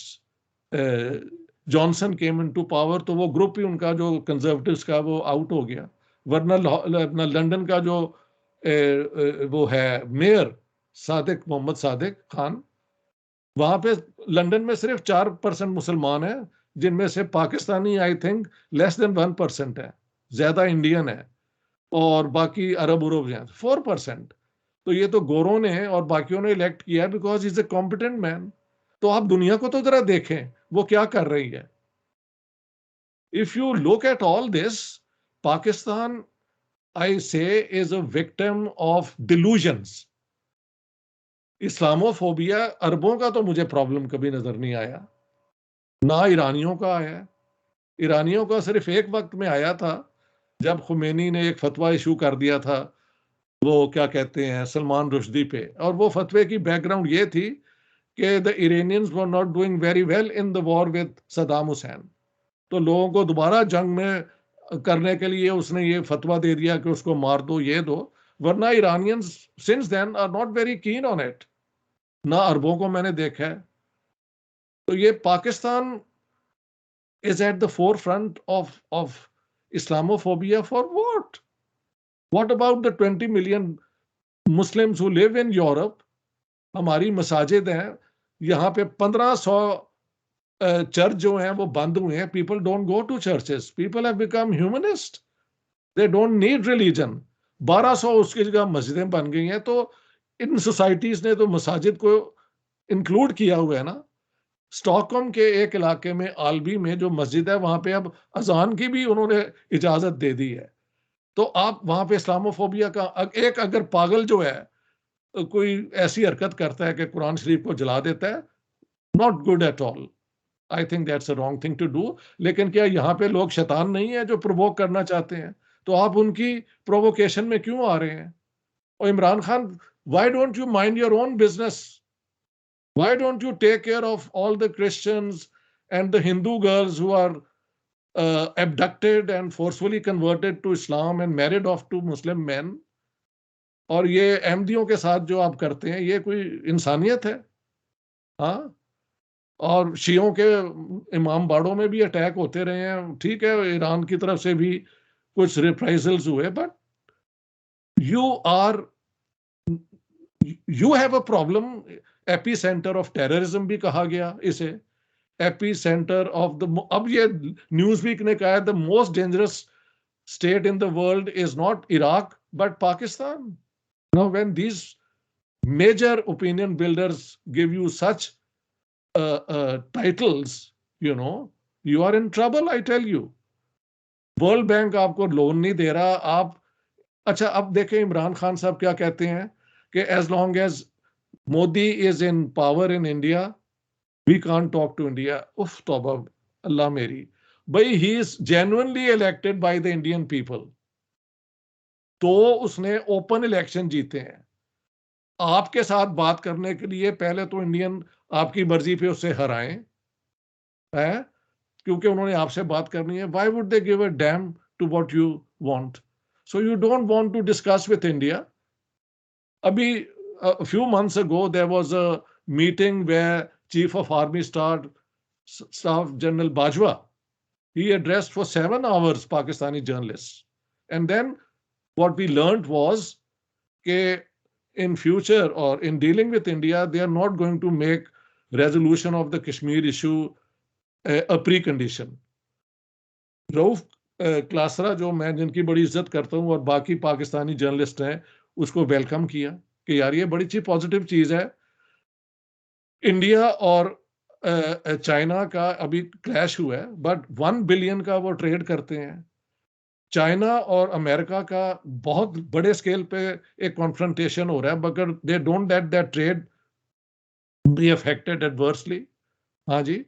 Johnson came into power, तो वो ग्रुप ही उनका जो कंजर्वेटिव्स का वो आउट हो गया। वरना लंदन का जो वो है मेयर सादिक मोहम्मद सादिक खान, वहां पे लंदन में सिर्फ 4% मुसलमान है, जिनमें से Pakistani I think less than 1% है, ज्यादा इंडियन है, और बाकी अरब उरब हैं 4%। तो ये तो गोरों ने और बाकियों ने इलेक्ट किया because is a competent man. तो आप दुनिया को तो जरा देखें वो क्या कर रही है। If you look at all this, Pakistan I say is a victim of delusions. Islamophobia अरबों का तो मुझे प्रॉब्लम कभी नजर नहीं आया, ना ईरानियों का आया। ईरानियों का सिर्फ एक वक्त में आया था जब खुमैनी ने एक फतवा इशू कर दिया था, वो क्या कहते हैं सलमान रुश्दी पे, और वो फतवे की बैकग्राउंड ये थी कि the Iranians were not doing very well in the war with Saddam Hussain. तो लोगों को दोबारा जंग में करने के लिए उसने ये फतवा दे दिया कि उसको मार दो, ये दो, वरना Iranians since then are not very keen on it. ना अरबों को मैंने देखा है। तो ये Pakistan is at the forefront of Islamophobia for what? What about the 20 million Muslims who live in Europe? हमारी मसाजिद हैं, यहाँ पे 1500 चर्च जो हैं वो बंद हुए हैं। People don't go to churches, people have become humanist, they don't need religion. 1200 उसकी जगह मस्जिदें बन गई हैं। तो इन सोसाइटीज ने तो मसाजिद को इंक्लूड किया हुआ है ना। स्टॉकहोम के एक इलाके में आलबी में जो मस्जिद है वहां पे अब अजान की भी उन्होंने इजाजत दे दी है। तो आप वहां पे इस्लामोफोबिया का एक अगर पागल जो है कोई ऐसी हरकत करता है कि कुरान शरीफ को जला देता है, not good at all. I think that's a wrong thing to do. लेकिन क्या यहाँ पे लोग शैतान नहीं है जो प्रोवोक करना चाहते हैं? तो आप उनकी प्रोवोकेशन में क्यों आ रहे हैं? और Imran Khan, why don't you mind your own business? Why don't you take care of all the Christians and the Hindu girls who are abducted and forcefully converted to Islam and married off to Muslim men? और ये अहमदियों के साथ जो आप करते हैं, ये कोई इंसानियत है? हाँ। और शियों के इमाम बाड़ों में भी अटैक होते रहे हैं, ठीक है, ईरान की तरफ से भी कुछ रिप्राइजल्स हुए, but you have a problem. AP centre of terrorism भी कहा गया इसे, एपी सेंटर ऑफ द, अब ये न्यूज वीक ने कहा है the most dangerous state in the world is not Iraq but Pakistan. Now when these major opinion builders give you such titles, you are in trouble, I tell you. World bank आपको लोन नहीं दे रहा। आप अच्छा, अब देखें इमरान खान साहब क्या कहते हैं कि as long as Modi is in power in India, we can't talk to India. Uff, tauba, Allah meri. But he is genuinely elected by the Indian people. तो उसने ओपन इलेक्शन जीते हैं। आपके साथ बात करने के लिए पहले तो इंडियन आपकी मर्जी पे उससे हराएं, है? क्योंकि उन्होंने आपसे बात करनी है। Why would they give a damn to what you want? So you don't want to discuss with India. अभी a few months ago, there was a meeting where Chief of Army Staff General Bajwa, he addressed for 7 hours Pakistani journalists. And then what we learned was that in future or in dealing with India, they are not going to make resolution of the Kashmir issue a precondition. Rauf Klasra, जो मैं जिनकी बड़ी इज्जत करता हूँ, और बाकी पाकिस्तानी जर्नलिस्ट हैं, उसको वेलकम किया कि यार ये बड़ी अच्छी पॉजिटिव चीज है। इंडिया और चाइना का अभी क्लैश हुआ है, बट 1 बिलियन का वो ट्रेड करते हैं। चाइना और अमेरिका का बहुत बड़े स्केल पे एक कॉन्फ्रंटेशन हो रहा है, मगर they don't let that trade be affected adversely. हाँ जी,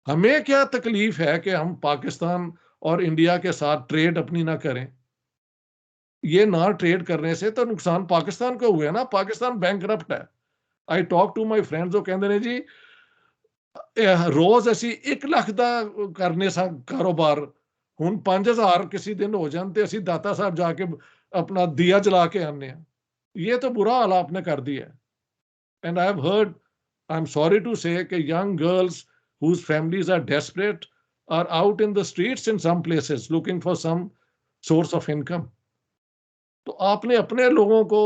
हमें क्या तकलीफ है कि हम पाकिस्तान और इंडिया के साथ ट्रेड अपनी ना करें? ये ना ट्रेड करने से तो नुकसान पाकिस्तान को हुआ है ना। पाकिस्तान बैंकरप्ट है। I talk to my friends, ਉਹ ਕਹਿੰਦੇ ਨੇ ਜੀ ਰੋਜ਼ ਅਸੀਂ 1 ਲੱਖ ਦਾ ਕਰਨੇ ਸਾਂ ਕਾਰੋਬਾਰ, ਹੁਣ 5000 ਕਿਸੇ ਦਿਨ ਹੋ ਜਾਣ ਤੇ ਅਸੀਂ ਦਾਤਾ ਸਾਹਿਬ ਜਾ ਕੇ ਆਪਣਾ ਦੀਆ ਜਲਾ ਕੇ ਆਉਂਦੇ ਹਾਂ। ਇਹ ਤਾਂ ਬੁਰਾ ਹਾਲ ਆਪਨੇ ਕਰ ਦਿਆ। And I have heard, I'm sorry to say, कि young girls whose families are desperate are out in the streets in some places looking for some source of income. तो आपने अपने लोगों को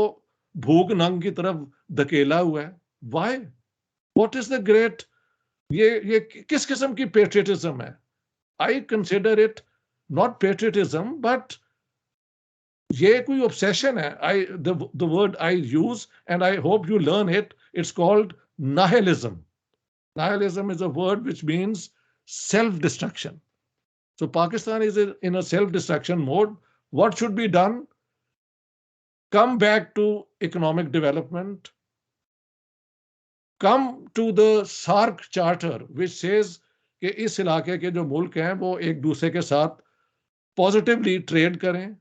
भूख नंग की तरफ धकेला हुआ है। Why? What is the great? ये किस किस्म की patriotism है? I consider it not patriotism, but ये कोई obsession है। The word I use, and I hope you learn it, it's called nihilism. Nihilism is a word which means self-destruction. So Pakistan is in a self-destruction mode. What should be done? Come back to economic development. Come to the SAARC charter, which says कि इस इलाके के जो मुल्क हैं वो एक दूसरे के साथ पॉजिटिवली ट्रेड करें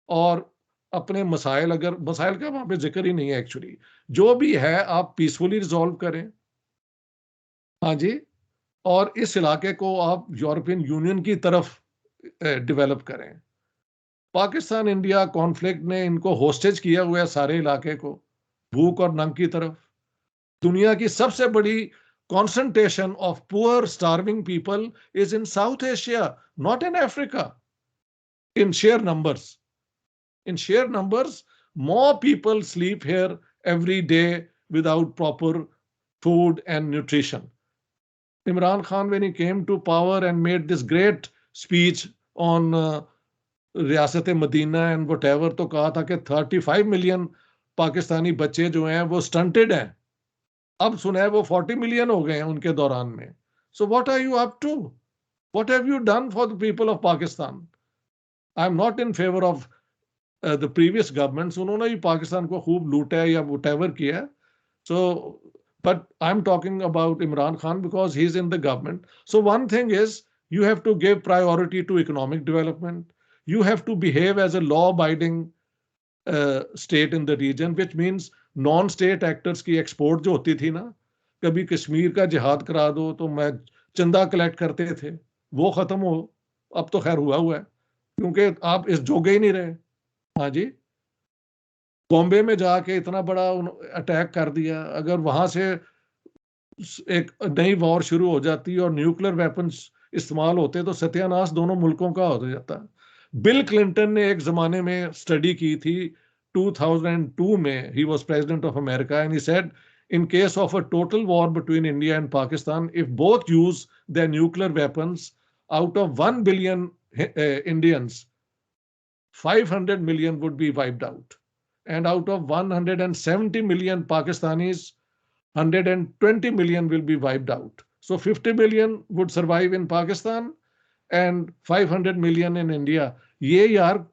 और अपने मसाइल, अगर मसाइल का वहां पे जिक्र ही नहीं है एक्चुअली, जो भी है आप पीसफुली रिजॉल्व करें। हाँ जी, और इस इलाके को आप यूरोपियन यूनियन की तरफ डेवलप करें। पाकिस्तान इंडिया कॉन्फ्लिक्ट ने इनको होस्टेज किया हुआ है सारे इलाके को, भूख और नंग की तरफ। दुनिया की सबसे बड़ी concentration of poor starving people is in South Asia, not in Africa, in sheer numbers. In sheer numbers, more people sleep here every day without proper food and nutrition. Imran Khan, when he came to power and made this great speech on Riyasat-e-Madina and whatever, तो कहा था कि 35 million पाकिस्तानी बच्चे जो हैं वो stunted हैं। अब सुना है वो 40 million हो गए हैं उनके दौरान में। So what are you up to? What have you done for the people of Pakistan? I'm not in favor of the previous governments. उन्होंने भी पाकिस्तान को खूब लूटा है या whatever किया। So, but I'm talking about Imran Khan because he's in the government. So one thing is you have to give priority to economic development. You have to behave as a law-abiding state in the region, which means non state actors की एक्सपोर्ट जो होती थी ना, कभी कश्मीर का जिहाद करा दो तो मैं चंदा कलेक्ट करते थे, वो खत्म हो। अब तो खैर हुआ है क्योंकि आप इस जोगे ही नहीं रहे। हाँ जी, बॉम्बे में जाके इतना बड़ा अटैक कर दिया, अगर वहां से एक नई वॉर शुरू हो जाती और न्यूक्लियर वेपन्स इस्तेमाल होते तो सत्यानाश दोनों मुल्कों का हो जाता। बिल क्लिंटन ने एक जमाने में स्टडी की थी 2002 में, he was president of America, and he said in case of a total war between India and Pakistan, if both use their nuclear weapons, out of 1 billion Indians, 500 million would be wiped out, and out of 170 million Pakistanis, 120 million will be wiped out. So 50 million would survive in Pakistan and 500 million in India. ये यार,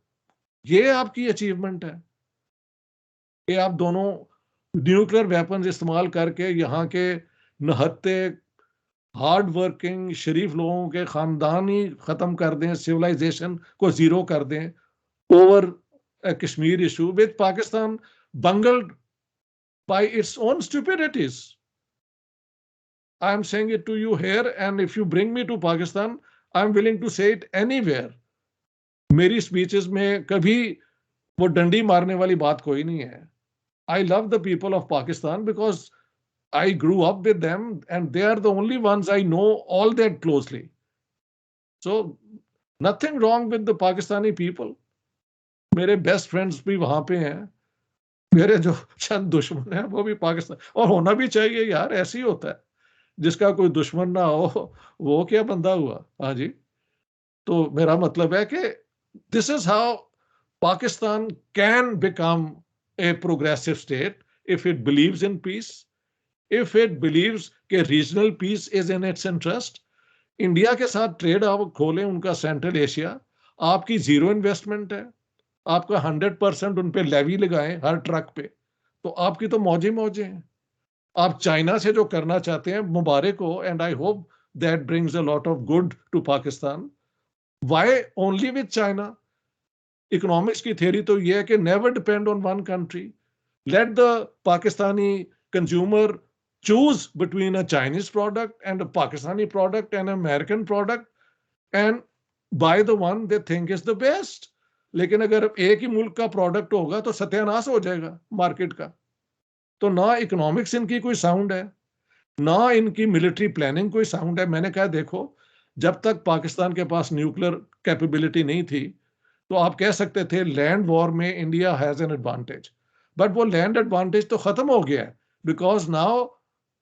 ये आपकी अचीवमेंट है कि आप दोनों न्यूक्लियर वेपन्स इस्तेमाल करके यहाँ के नहत्ते हार्ड वर्किंग शरीफ लोगों के खानदान ही खत्म कर दें, सिविलाइजेशन को जीरो कर दें over Kashmir issue, which Pakistan bungled by its own stupidities. I am saying it to you here, and if you bring me to Pakistan, I am willing to say it anywhere. मेरी स्पीचेस में कभी वो डंडी मारने वाली बात कोई नहीं है। I love the people of Pakistan because I grew up with them and they are the only ones I know all that closely. So nothing wrong with the Pakistani people. मेरे best friends भी वहां पे हैं, मेरे जो चंद दुश्मन हैं वो भी पाकिस्तान, और होना भी चाहिए यार, ऐसे ही होता है। जिसका कोई दुश्मन ना हो वो क्या बंदा हुआ। हाँ जी, तो मेरा मतलब है कि this is how Pakistan can become a progressive state if it believes in peace, if it believes कि regional peace is in its interest. India के साथ ट्रेड आप खोलें, उनका सेंट्रल एशिया, आपकी जीरो इन्वेस्टमेंट है, आपका 100% उन पे लेवी लगाएं हर ट्रक पे, तो आपकी तो मौजे मौजे हैं। आप चाइना से जो करना चाहते हैं मुबारक हो, and I hope that brings a lot of good to Pakistan. Why only with China? Economics की थ्योरी तो ये है कि never depend on one country, let the Pakistani consumer choose between a Chinese product and a Pakistani product and an American product and buy the one they think is the best. लेकिन अगर एक ही मुल्क का प्रोडक्ट होगा तो सत्यानाश हो जाएगा मार्केट का। तो ना इकोनॉमिक्स इनकी कोई साउंड है, ना इनकी मिलिट्री प्लानिंग कोई साउंड है। मैंने कहा देखो, जब तक पाकिस्तान के पास न्यूक्लियर कैपेबिलिटी नहीं थी तो आप कह सकते थे लैंड वॉर में India has an advantage, but वो लैंड एडवांटेज तो खत्म हो गया है, because now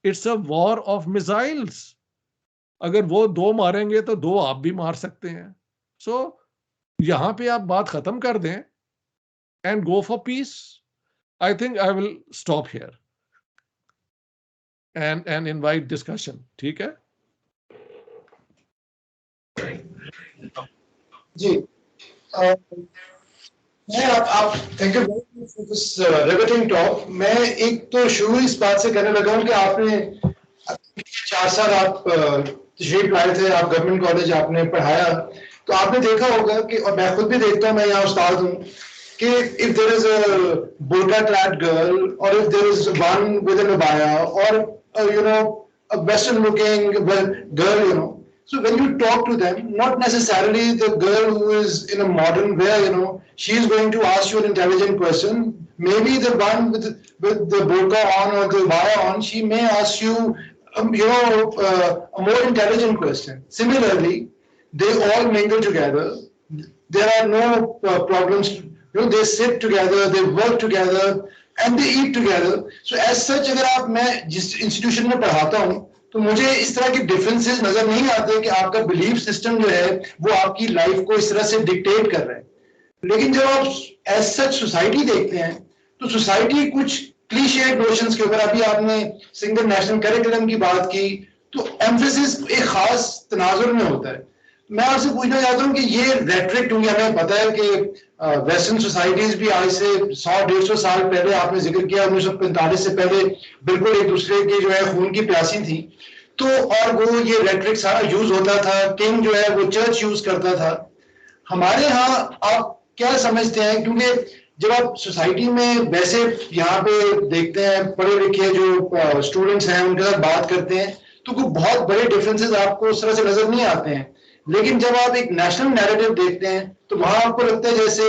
it's a war of missiles. अगर वो 2 मारेंगे तो 2 आप भी मार सकते हैं। सो यहां पे आप बात खत्म कर दें and go for piece. I think I will stop here and invite discussion. ठीक है जी, मैं आप thank you very much for this riveting talk. मैं एक तो शुरू इस बात से करने लगा हूँ कि आपने 4 साल आप तशरीफ लाए थे, आप गवर्नमेंट कॉलेज आपने पढ़ाया, तो आपने देखा होगा कि, और मैं खुद भी देखता हूँ, मैं यहाँ उस्ताद हूँ, कि if there is a burqa clad girl or if there is one with an abaya or you know a western looking girl, you know, so when you talk to them, not necessarily the girl who is in a modern wear, you know, she is going to ask you an intelligent question. Maybe the one with the burqa on or the abaya on, she may ask you a more intelligent question. Similarly, they all mingle together. There are no problems. You know, they sit together, they work together, and they eat together. So as such, अगर आप मैं जिस इंस्टीट्यूशन में पढ़ाता हूँ तो मुझे इस तरह के डिफरेंसेस नजर नहीं आते कि आपका बिलीफ सिस्टम जो है वो आपकी लाइफ को इस तरह से डिक्टेट कर रहा है। लेकिन जब आप एज सच सोसाइटी देखते हैं तो सोसाइटी कुछ क्लीशे नोशंस के ऊपर, अभी आपने सिंगल नेशनल करिकुलम की बात की, तो एम्फेसिस एक खास तनाजुर में होता है। मैं आपसे पूछना चाहता हूँ कि ये रेटरिक, क्योंकि हमें पता है कि वेस्टर्न सोसाइटीज भी आज से 100-150 साल पहले, आपने जिक्र किया 1945 से पहले बिल्कुल एक दूसरे के जो है खून की प्यासी थी, तो और वो ये रेटरिक सारा यूज होता था, किंग जो है वो चर्च यूज करता था। हमारे यहाँ आप क्या समझते हैं, क्योंकि जब आप सोसाइटी में वैसे यहाँ पे देखते हैं पढ़े लिखे जो स्टूडेंट्स हैं उनके साथ बात करते हैं तो कोई बहुत बड़े डिफरेंसेस आपको उस तरह से नजर नहीं आते हैं, लेकिन जब आप एक नेशनल नैरेटिव देखते हैं तो वहां आपको लगता है जैसे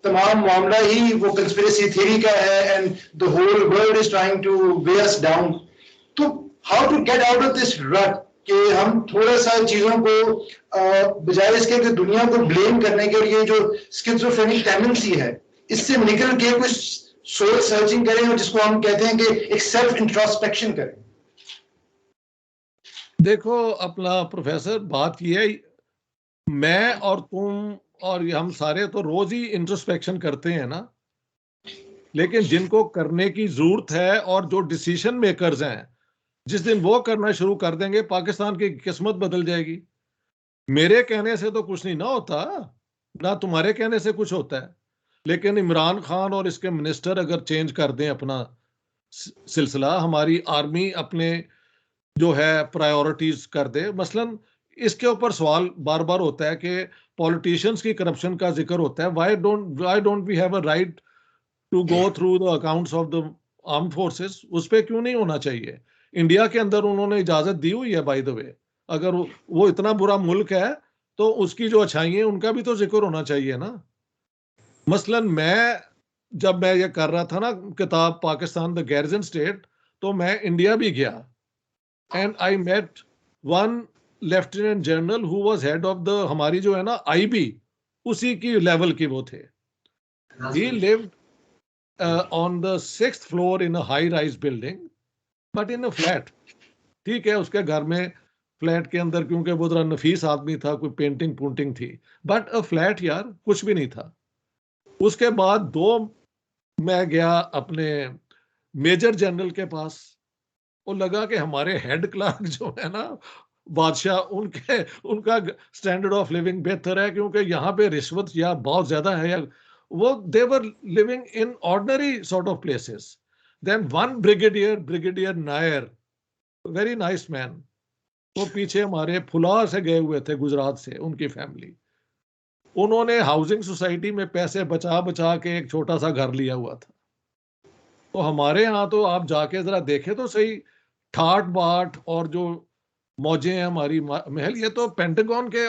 तमाम मामला ही वो कंस्पिरेसी थ्योरी का है and the whole world is trying to weigh us down. तो how to get out of this rut कि हम थोड़ा सा चीजों को बजाय इसके कि दुनिया को ब्लेम करने के लिए जो स्किज़ोफ्रेनिक टेंडेंसी है इससे निकल के कुछ सोल सर्चिंग करें और जिसको हम कहते हैं कि एक सेल्फ इंट्रोस्पेक्शन करें। देखो अपना प्रोफेसर, बात ये है, मैं और तुम और हम सारे तो रोज ही इंट्रोस्पेक्शन करते हैं ना, लेकिन जिनको करने की जरूरत है और जो डिसीजन मेकर्स हैं, जिस दिन वो करना शुरू कर देंगे पाकिस्तान की किस्मत बदल जाएगी। मेरे कहने से तो कुछ नहीं ना होता, ना तुम्हारे कहने से कुछ होता है, लेकिन इमरान खान और इसके मिनिस्टर अगर चेंज कर दें अपना सिलसिला, हमारी आर्मी अपने जो है प्रायोरिटीज कर दे। मसलन इसके ऊपर सवाल बार बार होता है कि पॉलिटिशियंस की करप्शन का जिक्र होता है, why don't we have a right to go through the accounts of the arm forces? उस पर क्यों नहीं होना चाहिए? इंडिया के अंदर उन्होंने इजाजत दी हुई है बाय द वे। अगर वो इतना बुरा मुल्क है तो उसकी जो अच्छाई है उनका भी तो जिक्र होना चाहिए ना। मसलन जब मैं ये कर रहा था ना किताब पाकिस्तान द गैरिजन स्टेट, तो मैं इंडिया भी गया and I met one lieutenant general who was head of the हमारी जो है ना IB, उसी की लेवल के वो थे। He lived on the 6th floor in a high-rise building, but in a flat. ठीक है, उसके घर में फ्लैट के अंदर, क्योंकि वो जरा नफीस आदमी था, कोई पेंटिंग पुंटिंग थी, बट अ फ्लैट यार कुछ भी नहीं था। उसके बाद मैं गया अपने मेजर जनरल के पास, वो लगा कि हमारे हेड क्लर्क जो है ना बादशाह, उनका स्टैंडर्ड ऑफ लिविंग बेहतर है, क्योंकि यहाँ पे रिश्वत या बहुत ज्यादा है, या वो they were living in ordinary sort of places. Then one brigadier Nair, very nice man, वो पीछे हमारे फुला से गए हुए थे गुजरात से, उनकी फैमिली, उन्होंने हाउसिंग सोसाइटी में पैसे बचा बचा के एक छोटा सा घर लिया हुआ था। तो हमारे यहाँ तो आप जाके जरा देखें तो सही, ठाट बाट और जो मौजें हैं हमारी महल, ये तो पेंटागन के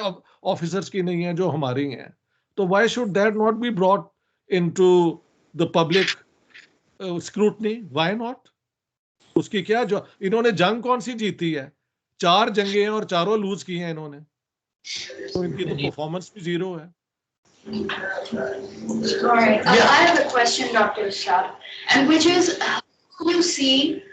ऑफिसर्स की नहीं है जो हमारी हैं. तो why should that not be brought into the public scrutiny? Why not? उसकी क्या, जो इन्होंने जंग कौन सी जीती है? 4 जंगें हैं और चारों लूज की हैं इन्होंने, तो इनकी तो परफॉर्मेंस भी जीरो है. All right. I have a question, Dr. Shah, and which is, how do you see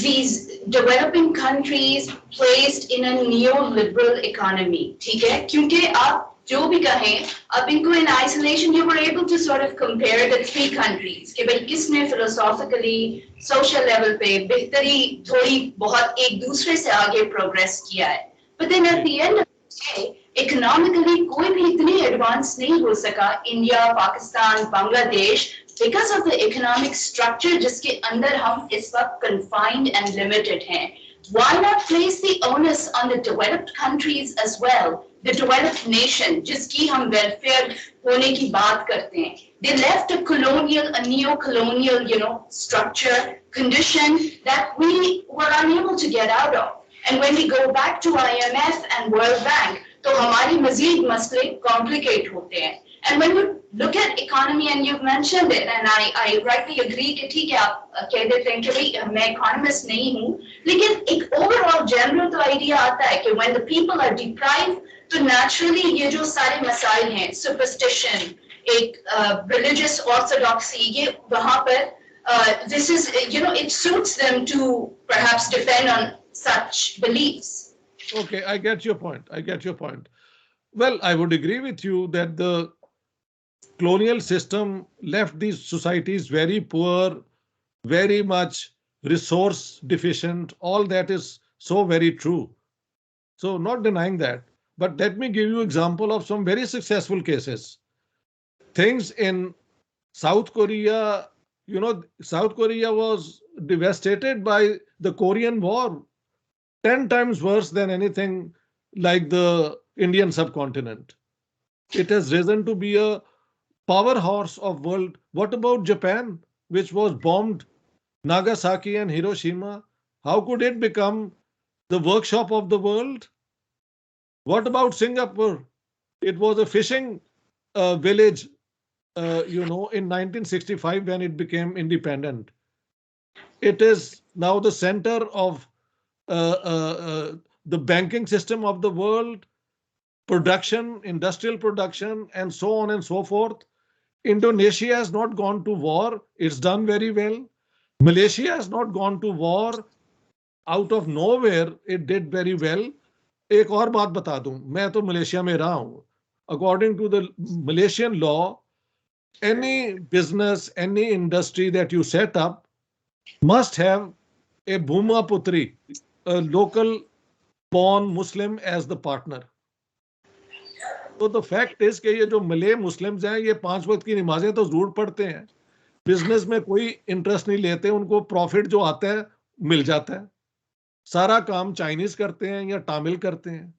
these developing countries placed in a neoliberal economy? ठीक है, क्योंकि आप जो भी कहें, अब इनको in isolation, you were able to sort of compare the 3 countries कि भाई किसने philosophically, social level पे बेहतरी थोड़ी बहुत एक दूसरे से आगे progress किया है. But then at the end of the day, economically कोई भी इतनी एडवांस नहीं हो सका, India, Pakistan, Bangladesh, because of the economic structure जिसके अंदर हम इस वक्त confined and limited हैं. Why not place the onus on the developed countries as well, the developed nation जिसकी हम welfare होने की बात करते हैं? They left a colonial, a neo-colonial, structure, condition that we were unable to get out of. And when we go back to IMF and World Bank, तो हमारी मजीद मसले कॉम्प्लिकेट होते हैं. And when you look at economy, and you've mentioned it, and I rightly agree कि ठीक है, आप कह देते हैं कि भाई मैं economist नहीं हूँ, लेकिन एक overall general तो idea आता है कि when the people are deprived, तो naturally ये जो सारे मसाइल हैं, superstition, एक religious orthodoxy, ये वहाँ पर this is, it suits them to perhaps depend on such beliefs. Okay, I get your point. I get your point. Well, I would agree with you that the colonial system left these societies very poor, very much resource deficient. All that is so very true. So not denying that. But let me give you example of some very successful cases. Things in South Korea, South Korea was devastated by the Korean War. 10 times worse than anything like the Indian subcontinent. It has risen to be a powerhouse of world. What about Japan, which was bombed, Nagasaki and Hiroshima? How could it become the workshop of the world? What about Singapore? It was a fishing village, in 1965 when it became independent. It is now the center of the banking system of the world, production, industrial production, and so on and so forth. Indonesia has not gone to war. It's done very well. Malaysia has not gone to war. Out of nowhere, it did very well. एक और बात बता दूं, मैं तो मलेशिया में रहा हूं. According to the Malaysian law, any business, any industry that you set up must have a Bhuma Putri, a local born Muslim as the partner. So the fact is कि ये जो मले मुस्लिम्स हैं, ये 5 वक्त की नमाजें तो जरूर पढ़ते हैं, बिजनेस में कोई इंटरेस्ट नहीं लेते, उनको प्रॉफिट जो आता है मिल जाता है, सारा काम चाइनीज करते हैं या तामिल करते हैं.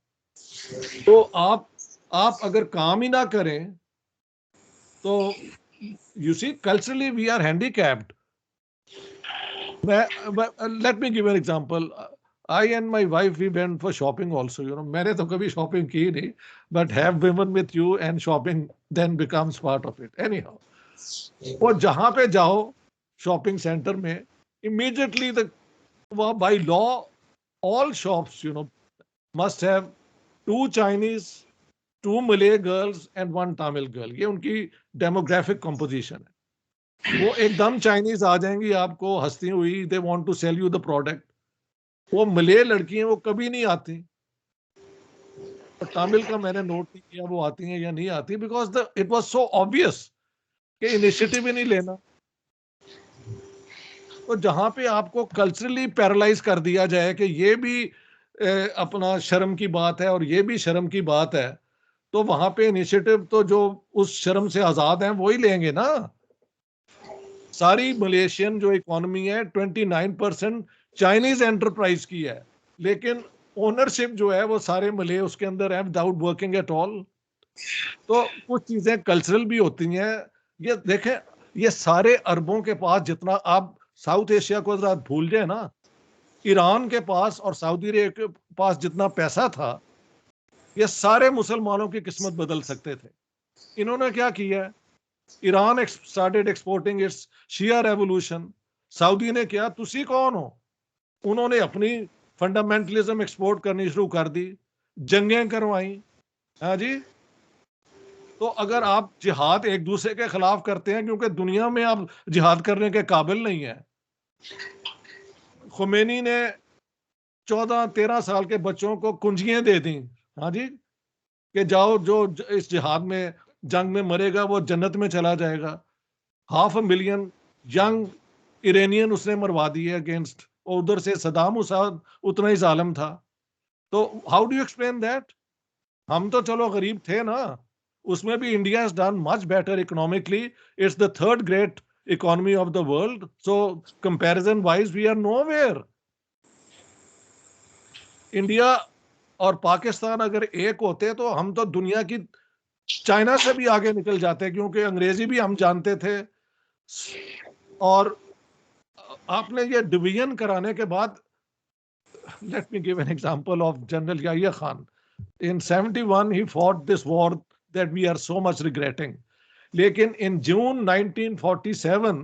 तो आप अगर काम ही ना करें तो you see, culturally we are handicapped. Let me give an example. I and my wife, we went for shopping also. मैंने तो कभी shopping की नहीं, but have women with you and shopping then becomes part of it. Anyhow, और जहाँ पे जाओ shopping center में, immediately by law, all shops, must have 2 Chinese, 2 Malay girls and 1 Tamil girl. ये उनकी demographic composition है. वो एकदम चाइनीज आ जाएंगी आपको हंसती हुई, they want to sell you the product. वो मले लड़की हैं, वो कभी नहीं आती. और तमिल का मैंने नोट नहीं किया वो आती हैं या नहीं आती, because it was so obvious कि इनिशिएटिव ही नहीं लेना. तो जहां पे आपको कल्चरली पैरालाइज कर दिया जाए कि ये भी अपना शर्म की बात है और ये भी शर्म की बात है, तो वहां पे इनिशिएटिव तो जो उस शर्म से आजाद हैं वो ही लेंगे ना. सारी मलेशियन जो इकोनॉमी है 29% चाइनीज एंटरप्राइज की है, लेकिन ओनरशिप जो है वो सारे मले उसके अंदर है विदाउट वर्किंग एट ऑल. तो कुछ चीजें कल्चरल भी होती हैं. ये देखें, ये सारे अरबों के पास जितना, आप साउथ एशिया को जरा भूल जाए ना, ईरान के पास और सऊदी अरब के पास जितना पैसा था, ये सारे मुसलमानों की किस्मत बदल सकते थे। इन्होंने क्या किया? Iran started exporting its Shia revolution. Saudi ने क्या, तुसी कौन हो? उन्होंने अपनी फंडामेंटलिज्म एक्सपोर्ट करनी शुरू कर दी, जंगें करवाई। हाँ जी, तो अगर आप जिहाद एक दूसरे के खिलाफ करते हैं, क्योंकि दुनिया में आप जिहाद करने के काबिल नहीं है। खुमैनी ने 14-13 साल के बच्चों को कुंजियां दे दी, हाँ जी, कि जाओ, जो इस जिहाद में जंग में मरेगा वो जन्नत में चला जाएगा। 500,000 यंग इरानियन उसने मरवा दिए अगेंस्ट, और उधर से सदाम हुसैन उतना ही जालिम था। तो how do you explain that? हम तो चलो गरीब थे ना, उसमें भी India has done much better economically. It's the third great economy of the world, so comparison wise we are nowhere. India और पाकिस्तान अगर एक होते तो हम तो दुनिया की, चाइना से भी आगे निकल जाते, क्योंकि अंग्रेजी भी हम जानते थे। और आपने ये डिवीजन कराने के बाद, let me give an example of general Yahya Khan. In 71 he fought this war that we are so much regretting. लेकिन in June 1947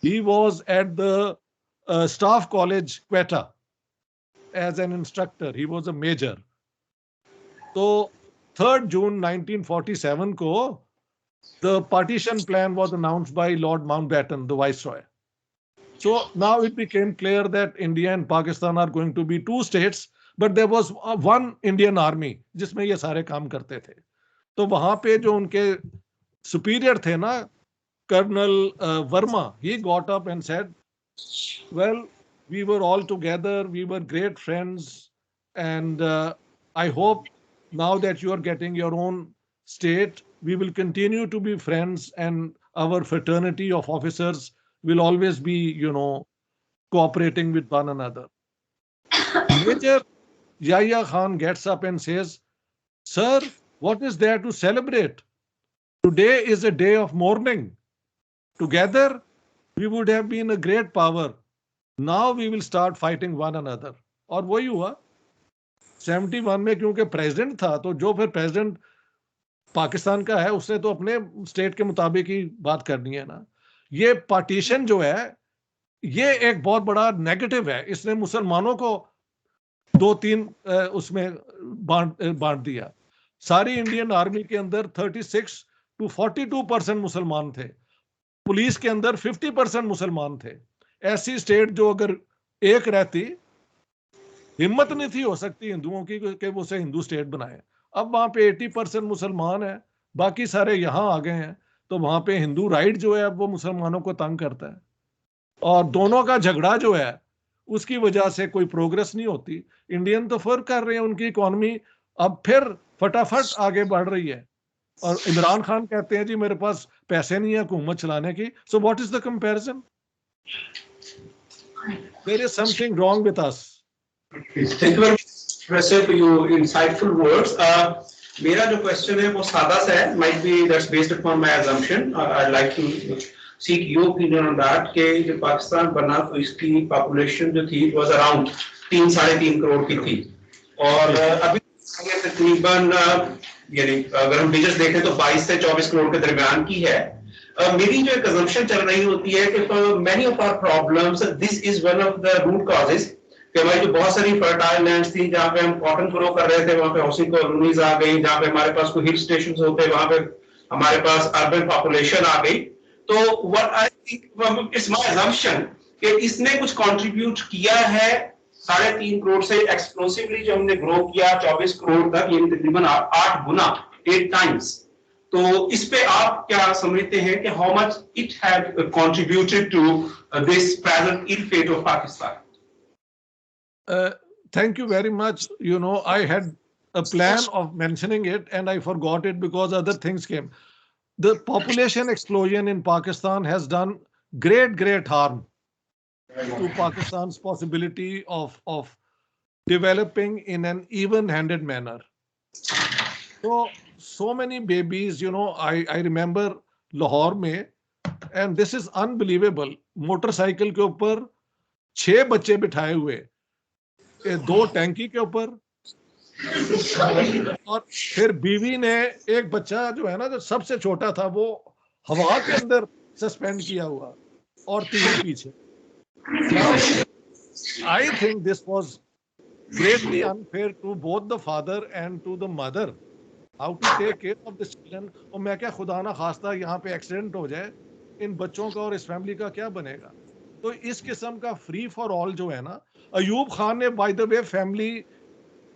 he was at the Staff College Quetta as an instructor. He was a major. तो 3rd June 1947 को the partition plan was announced by Lord Mountbatten, the Viceroy. So now it became clear that India and Pakistan are going to be two states, but there was one Indian army जिसमें ये सारे काम करते थे। तो वहां पे जो उनके सुपीरियर थे ना, colonel Verma, he got up and said, well, we were all together, we were great friends, and I hope now that you are getting your own state, we will continue to be friends, and our fraternity of officers will always be, cooperating with one another. Major Yahya Khan gets up and says, sir, what is there to celebrate? Today is a day of mourning. Together, we would have been a great power. Now we will start fighting one another. और वही हुआ 71 में, क्योंकि प्रेसिडेंट था, तो जो फिर प्रेसिडेंट पाकिस्तान का है उसने तो अपने स्टेट के मुताबिक ही बात करनी है ना। ये पार्टीशन जो है, ये एक बहुत बड़ा नेगेटिव है। इसने मुसलमानों को 2-3 उसमें बांट दिया। सारी इंडियन आर्मी के अंदर 36 to 42% मुसलमान थे, पुलिस के अंदर 50% मुसलमान थे। ऐसी स्टेट जो अगर एक रहती, हिम्मत नहीं थी हो सकती हिंदुओं की कि वो उसे हिंदू स्टेट बनाए। अब वहां पे 80% मुसलमान है, बाकी सारे यहाँ आ गए हैं, तो वहां पे हिंदू राइट जो है वो मुसलमानों को तंग करता है, और दोनों का झगड़ा जो है उसकी वजह से कोई प्रोग्रेस नहीं होती। इंडियन तो फर्क कर रहे हैं, उनकी इकोनॉमी अब फिर फटाफट आगे बढ़ रही है, और इमरान खान कहते हैं जी मेरे पास पैसे नहीं है हुकूमत चलाने की। So what is the comparison? There is something wrong with us. Thank you very much, Professor, for your insightful words. मेरा जो क्वेश्चन है वो सादा सा है, might be that's based upon my assumption. I'd like to seek your opinion on that. कि जब पाकिस्तान बना तो इसकी पॉपुलेशन जो थी was around 3-3.5 करोड़ की थी, और अभी तकरीबन यानी अगर हम फिगर्स देखें तो 22 से 24 करोड़ के दरमियान की है। मेरी जो एक assumption चल रही होती है कि for many of our problems this is one of the root causes, कि हमारी जो बहुत सारी फर्टाइल लैंड्स थी जहाँ पे हम कॉटन ग्रो कर रहे थे, वहाँ पे हाउसिंग कॉलोनीज आ गई, जहाँ पे हमारे पास कोई हिल स्टेशंस होते, वहाँ पे हमारे पास अर्बन पॉपुलेशन आ गई। तो what I think it's my assumption कि इसने कुछ कंट्रीब्यूट किया है 3.5 करोड़ से एक्सप्लोसिवली जो हमने ग्रो किया 24 करोड़ तक, ये तकरीबन 8 गुना, 8 टाइम्स। तो इस पे आप क्या समझते हैं कि how much it had contributed to this present ill fate of Pakistan? Thank you very much. I had a plan of mentioning it and I forgot it because other things came. The population explosion in Pakistan has done great harm to Pakistan's possibility of developing in an even-handed manner. So many babies, I remember Lahore mein, and this is unbelievable, motorcycle के ऊपर 6 बच्चे बिठाए हुए, 2 टैंकी के ऊपर, और फिर बीवी ने एक बच्चा जो है ना, जो सबसे छोटा था, वो हवा के अंदर सस्पेंड किया हुआ, और 3 पीछे. I think this was greatly unfair to both the father and to the mother. How to take care of the children. और मैं क्या, खुदा ना खास्ता यहाँ पे एक्सीडेंट हो जाए, इन बच्चों का और इस फैमिली का क्या बनेगा. तो इस किस्म का फ्री फॉर ऑल जो है ना, अयूब खान ने by the way family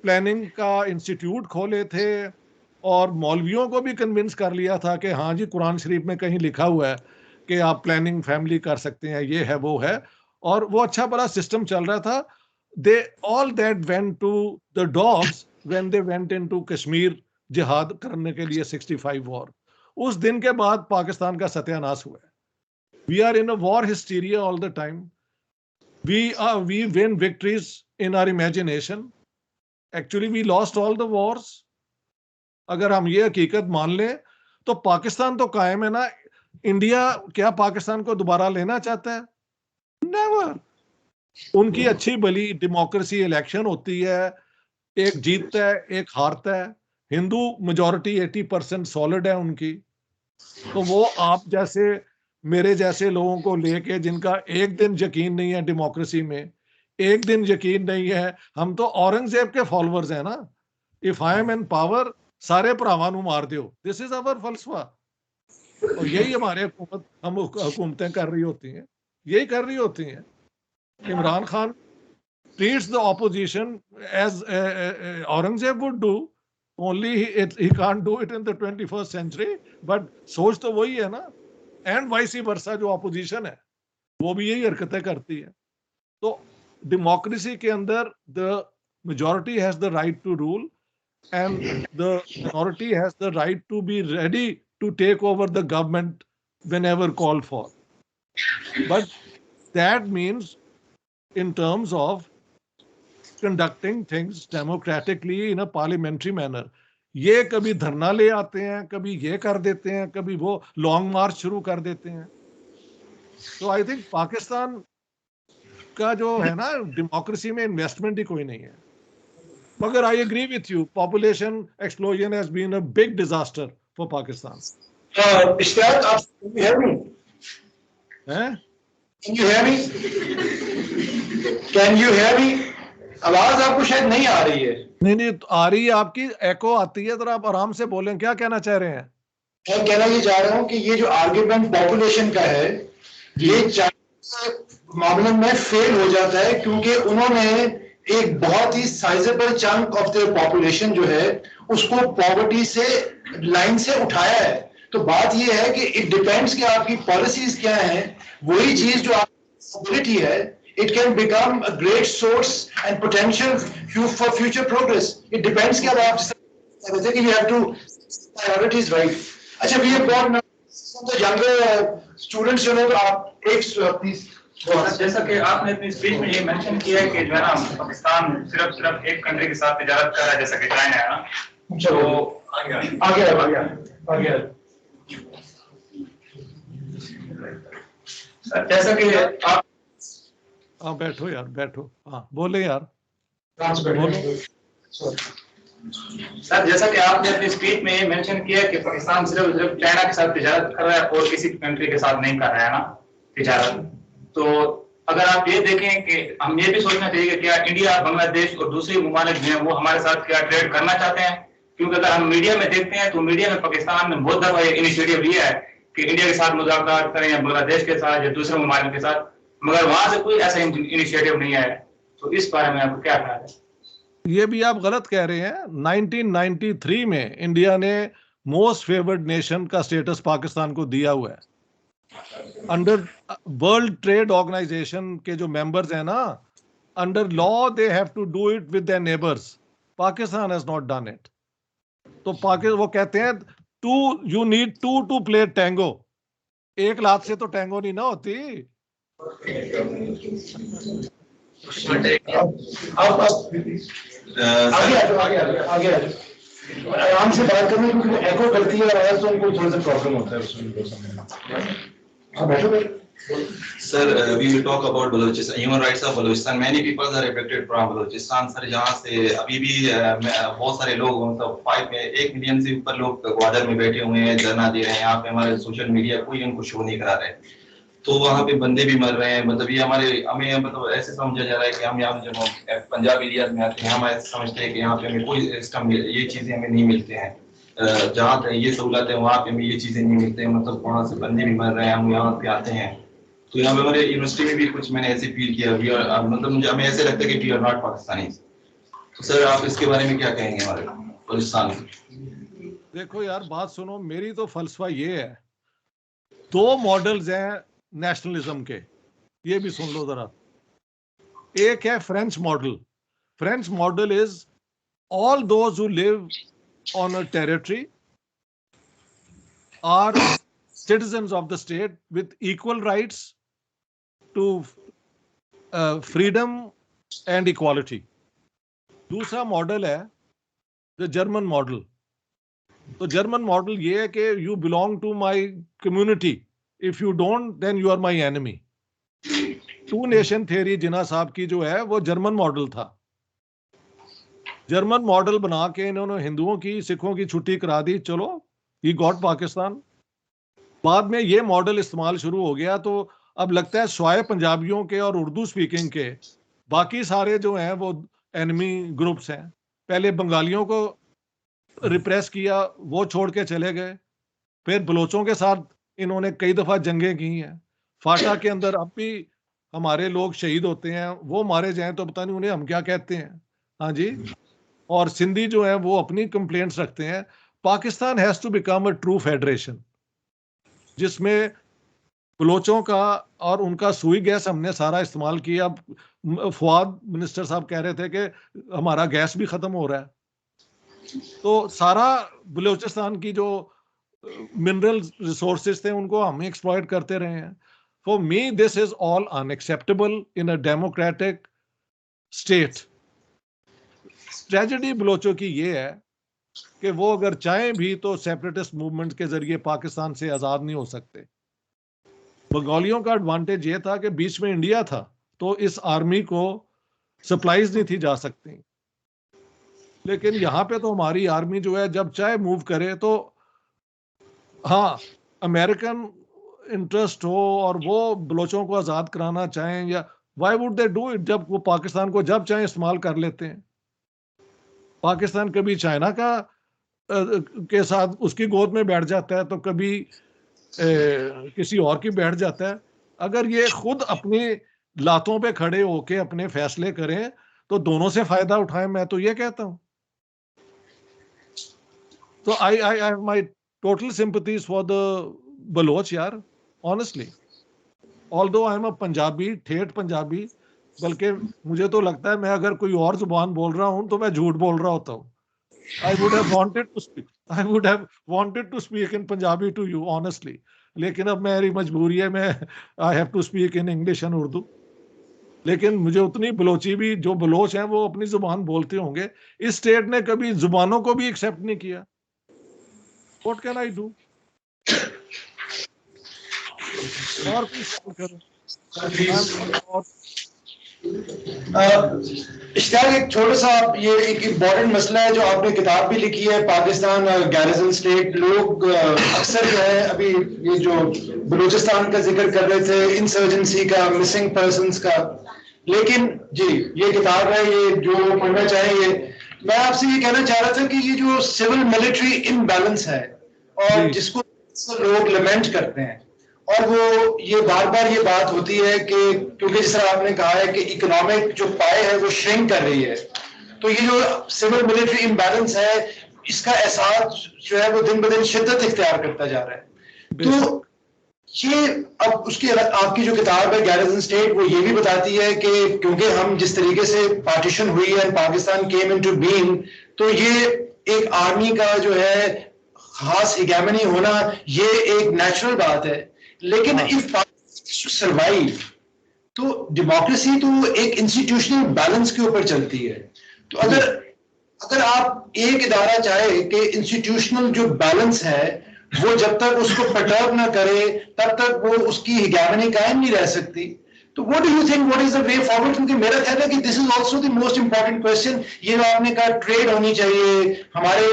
planning का इंस्टीट्यूट खोले थे, और मौलवियों को भी कन्विंस कर लिया था कि हाँ जी, कुरान शरीफ में कहीं लिखा हुआ है कि आप प्लानिंग फैमिली कर सकते हैं, ये है वो है, और वो अच्छा बड़ा सिस्टम चल रहा था. They all that went to the dogs when they went into Kashmir जिहाद करने के लिए 65 वॉर. उस दिन के बाद पाकिस्तान का सत्यानाश हुआ है. We are in a war hysteria all the time. We win victories in our imagination. Actually we lost all the wars. अगर हम ये हकीकत मान लें तो पाकिस्तान तो कायम है ना. इंडिया क्या पाकिस्तान को दोबारा लेना चाहता है? नेवर. उनकी अच्छी भली डेमोक्रेसी, इलेक्शन होती है, एक जीतता है एक हारता है. हिंदू मेजॉरिटी 80% सॉलिड है उनकी. तो वो आप जैसे मेरे जैसे लोगों को लेके, जिनका एक दिन यकीन नहीं है डेमोक्रेसी में, एक दिन यकीन नहीं है, हम तो औरंगजेब के फॉलोअर्स हैं ना. If I am in power, सारे भरावां नूं मार दियो. दिस इज अवर फलसफा. और यही हमारे हुकूमतें कर रही होती हैं, यही कर रही होती हैं. Imran Khan treats the opposition as Aurangzeb would do, only he can't do it in the 21st century, but सोच तो वही है ना. एंड वाइस वर्सा, जो ऑपोजिशन है वो भी यही हरकतें करती है. तो डेमोक्रेसी के अंदर the majority has the right to rule, and the minority has the right to be ready to take over the government whenever called for. But that means in terms of conducting things democratically in a parliamentary manner. ये कभी धरना ले आते हैं, कभी ये कर देते हैं, कभी वो लॉन्ग मार्च शुरू कर देते हैं. तो आई थिंक पाकिस्तान का जो है ना, डेमोक्रेसी में इन्वेस्टमेंट ही कोई नहीं है. मगर I agree with you, population explosion has been a big disaster for Pakistan. Ishtiaq, आप hear me? हैं? Can you hear me? Can you hear me? आवाज आपको शायद नहीं आ रही है. नहीं, आ रही है, आपकी एको आती है. जरा आप आराम से बोलें, क्या कहना चाह रहे हैं? मैं कहना ये चाह रहा हूँ कि ये जो आर्ग्यूमेंट पॉपुलेशन का है, ये चाइना के मामले में फेल हो जाता है, क्योंकि उन्होंने एक बहुत ही sizable chunk of their population जो है उसको पॉवर्टी से लाइन से उठाया है. तो बात ये है कि इट डिपेंड्स कि आपकी पॉलिसीज क्या हैं. वही चीज जो आपकी स्टेबिलिटी है, it can become a great source and potential for future progress. It depends कि अब आप कहते हैं कि you have to priorities right. अच्छा, we have got some of the younger students जो हैं, तो आप एक प्लीज. जैसा कि आपने अपनी स्पीच में ये मेंशन किया है कि जो है ना, पाकिस्तान सिर्फ एक कंट्री के साथ तिजारत कर रहा है, जैसा कि चाइना है ना. तो आगे जैसा कि आप, हाँ बैठो यार, बैठो. हाँ बोले यार. सर, जैसा कि आपने अपनी स्पीच में ये मेंशन किया कि पाकिस्तान सिर्फ चाइना के साथ तिजारत कर रहा है और किसी कंट्री के साथ नहीं कर रहा है ना तिजारत. तो अगर आप ये देखें कि हम ये भी सोचना चाहिए कि क्या इंडिया, बांग्लादेश और दूसरे ममालिक जो हैं वो हमारे साथ क्या ट्रेड करना चाहते हैं. क्योंकि अगर हम मीडिया में देखते हैं तो मीडिया में पाकिस्तान ने बहुत दफा इनिशिएटिव लिया है कि इंडिया के साथ मुज़ाकरात करें या बांग्लादेश के साथ या दूसरे ममालिक के साथ, मगर वहां से कोई ऐसा इनिशिएटिव नहीं है. तो इस बारे में आपको क्या ख्याल है? ये भी आप गलत कह रहे हैं. 1993 में इंडिया ने मोस्ट फेवर्ड नेशन का स्टेटस पाकिस्तान को दिया हुआ है. अंडर वर्ल्ड ट्रेड ऑर्गेनाइजेशन के जो मेंबर्स हैं ना, under law they have to do it with their neighbours. Pakistan has not done it. तो वो कहते हैं you need to play tango. एक लात से तो टैंगो नहीं ना होती. आगे आराम से बात करना, क्योंकि एको करती है आवाज, तो उनको थोड़ा सा प्रॉब्लम होता है उसमें. Sir, we will talk about Balochistan, human rights of Balochistan. Many people are affected from Balochistan. Sir जहाँ से अभी भी बहुत सारे लोग मतलब 1 मिलियन से ऊपर लोग ग्वादर में बैठे हुए हैं, धरना दे रहे हैं। यहाँ पे हमारे सोशल मीडिया कोई उनको शो नहीं करा रहे, तो वहाँ पे बंदे भी मर रहे हैं। मतलब ये हमें मतलब ऐसे समझा जा रहा है कि हम यहाँ जब पंजाब एरिया में आते हैं हम ऐसे समझते हैं कि यहाँ पे हमें कोई सिस्टम ये चीजें हमें नहीं मिलते हैं। जहाँ ये सहूलत है वहाँ पे हमें ये चीजें नहीं मिलते हैं। मतलब वहाँ से बंदे भी मर रहे हैं, हम यहाँ पे आते हैं तो यहाँ पे हमारे यूनिवर्सिटी में भी कुछ मैंने ऐसे फील किया मतलब मुझे हमें ऐसे लगता है कि वी आर नॉट पाकिस्तानी। तो सर आप इसके बारे में क्या कहेंगे हमारे पाकिस्तान में? देखो यार बात सुनो, मेरी तो फलसफा ये है, 2 मॉडल्स हैं नेशनलिज्म के, ये भी सुन लो जरा। एक है French model. French model is all those who live on a territory are citizens of the state with equal rights to freedom and equality. दूसरा मॉडल है द जर्मन मॉडल। तो जर्मन मॉडल ये है कि you belong to my community, if you don't then you are my enemy. 2 nation theory Jinnah Sahab की जो है वो जर्मन मॉडल था। जर्मन मॉडल बना के इन्होंने हिंदुओं की सिखों की छुट्टी करा दी, चलो ही गॉट पाकिस्तान। बाद में ये मॉडल इस्तेमाल शुरू हो गया तो अब लगता है स्वाय पंजाबियों के और उर्दू स्पीकिंग के बाकी सारे जो हैं वो एनिमी ग्रुप्स हैं। पहले बंगालियों को रिप्रेस किया, वो छोड़ के चले गए, फिर बलोचों के साथ इन्होंने कई दफ़ा जंगें की हैं। फाटा के अंदर अब भी हमारे लोग शहीद होते हैं, वो मारे जाएं तो पता नहीं उन्हें हम क्या कहते हैं। हाँ जी। और सिंधी जो है वो अपनी कंप्लेंट्स रखते हैं। Pakistan has to become a true federation जिसमें बलोचों का और उनका सुई गैस हमने सारा इस्तेमाल किया। फवाद मिनिस्टर साहब कह रहे थे कि हमारा गैस भी खत्म हो रहा है, तो सारा बलूचिस्तान की जो मिनरल रिसोर्सेज थे उनको हम एक्सप्लॉइट करते रहे हैं। For me this is all unacceptable in a democratic state. Tragedy बलोचों की ये है कि वो अगर चाहें भी तो सेपरेटिस्ट मूवमेंट के जरिए पाकिस्तान से आजाद नहीं हो सकते। बंगालियों का एडवांटेज ये था कि बीच में इंडिया था तो इस आर्मी को सप्लाईज नहीं थी जा सकती, लेकिन यहाँ पे तो हमारी आर्मी जो है जब चाहे मूव करे। तो हाँ, अमेरिकन इंटरेस्ट हो और वो बलोचों को आजाद कराना चाहें, या why would they do it जब वो पाकिस्तान को जब चाहे इस्तेमाल कर लेते हैं। पाकिस्तान कभी चाइना का के साथ उसकी गोद में बैठ जाता है तो कभी किसी और की बैठ जाता है। अगर ये खुद अपनी लातों पे खड़े होके अपने फैसले करें तो दोनों से फायदा उठाएं, मैं तो ये कहता हूं। तो I have my total sympathies for the Baloch यार, honestly. Although I am a Punjabi, ठेठ पंजाबी, बल्कि मुझे तो लगता है मैं अगर कोई और जुबान बोल रहा हूं तो मैं झूठ बोल रहा होता हूं। I would have wanted to speak in Punjabi to you honestly, लेकिन अब मेरी मजबूरी है, मैं I have to speak in English and Urdu। लेकिन मुझे उतनी बलोची भी, जो बलोच हैं वो अपनी जुबान बोलते होंगे। इस स्टेट ने कभी जुबानों को भी एक्सेप्ट नहीं किया। What can I do? और कुछ करो। इश्तियाक, एक छोटा सा ये एक इम्पोर्टेंट मसला है जो आपने किताब भी लिखी है, पाकिस्तान गैरिजन स्टेट। लोग अक्सर जो है अभी ये जो बलूचिस्तान का जिक्र कर रहे थे, इंसर्जेंसी का, मिसिंग पर्सन्स का, लेकिन जी ये किताब है, ये जो पढ़ना चाहिए। मैं आपसे ये कहना चाह रहा था कि ये जो सिविल मिलिट्री इम्बैलेंस है और जिसको लोग लमेंट करते हैं, और वो ये बार बार ये बात होती है कि क्योंकि जिस तरह आपने कहा है कि इकोनॉमिक जो पाए है वो श्रिंक कर रही है, तो ये जो सिविल मिलिट्री इम्बैलेंस है इसका एहसास जो है वो दिन ब दिन शिद्दत इख्तियार करता जा रहा है। तो ये अब उसकी आपकी जो किताब है गैरिजन स्टेट, वो ये भी बताती है कि क्योंकि हम जिस तरीके से पार्टीशन हुई है, पाकिस्तान केम इनटू बीइंग, तो ये एक आर्मी का जो है खास हिगेमनी होना ये एक नेचुरल बात है। लेकिन इफ पाकिस्तान सर्वाइव, तो डेमोक्रेसी तो एक इंस्टीट्यूशनल बैलेंस के ऊपर चलती है। तो अगर आप एक इदारा चाहे कि इंस्टीट्यूशनल जो बैलेंस है वो जब तक उसको पर्टर्ब ना करे तब तक वो उसकी हिगेमनी कायम नहीं रह सकती। तो what do you think, what is the way forward? क्योंकि मेरा ख्याल है कि this is also the most important question. ये जो आपने कहा ट्रेड होनी चाहिए, हमारे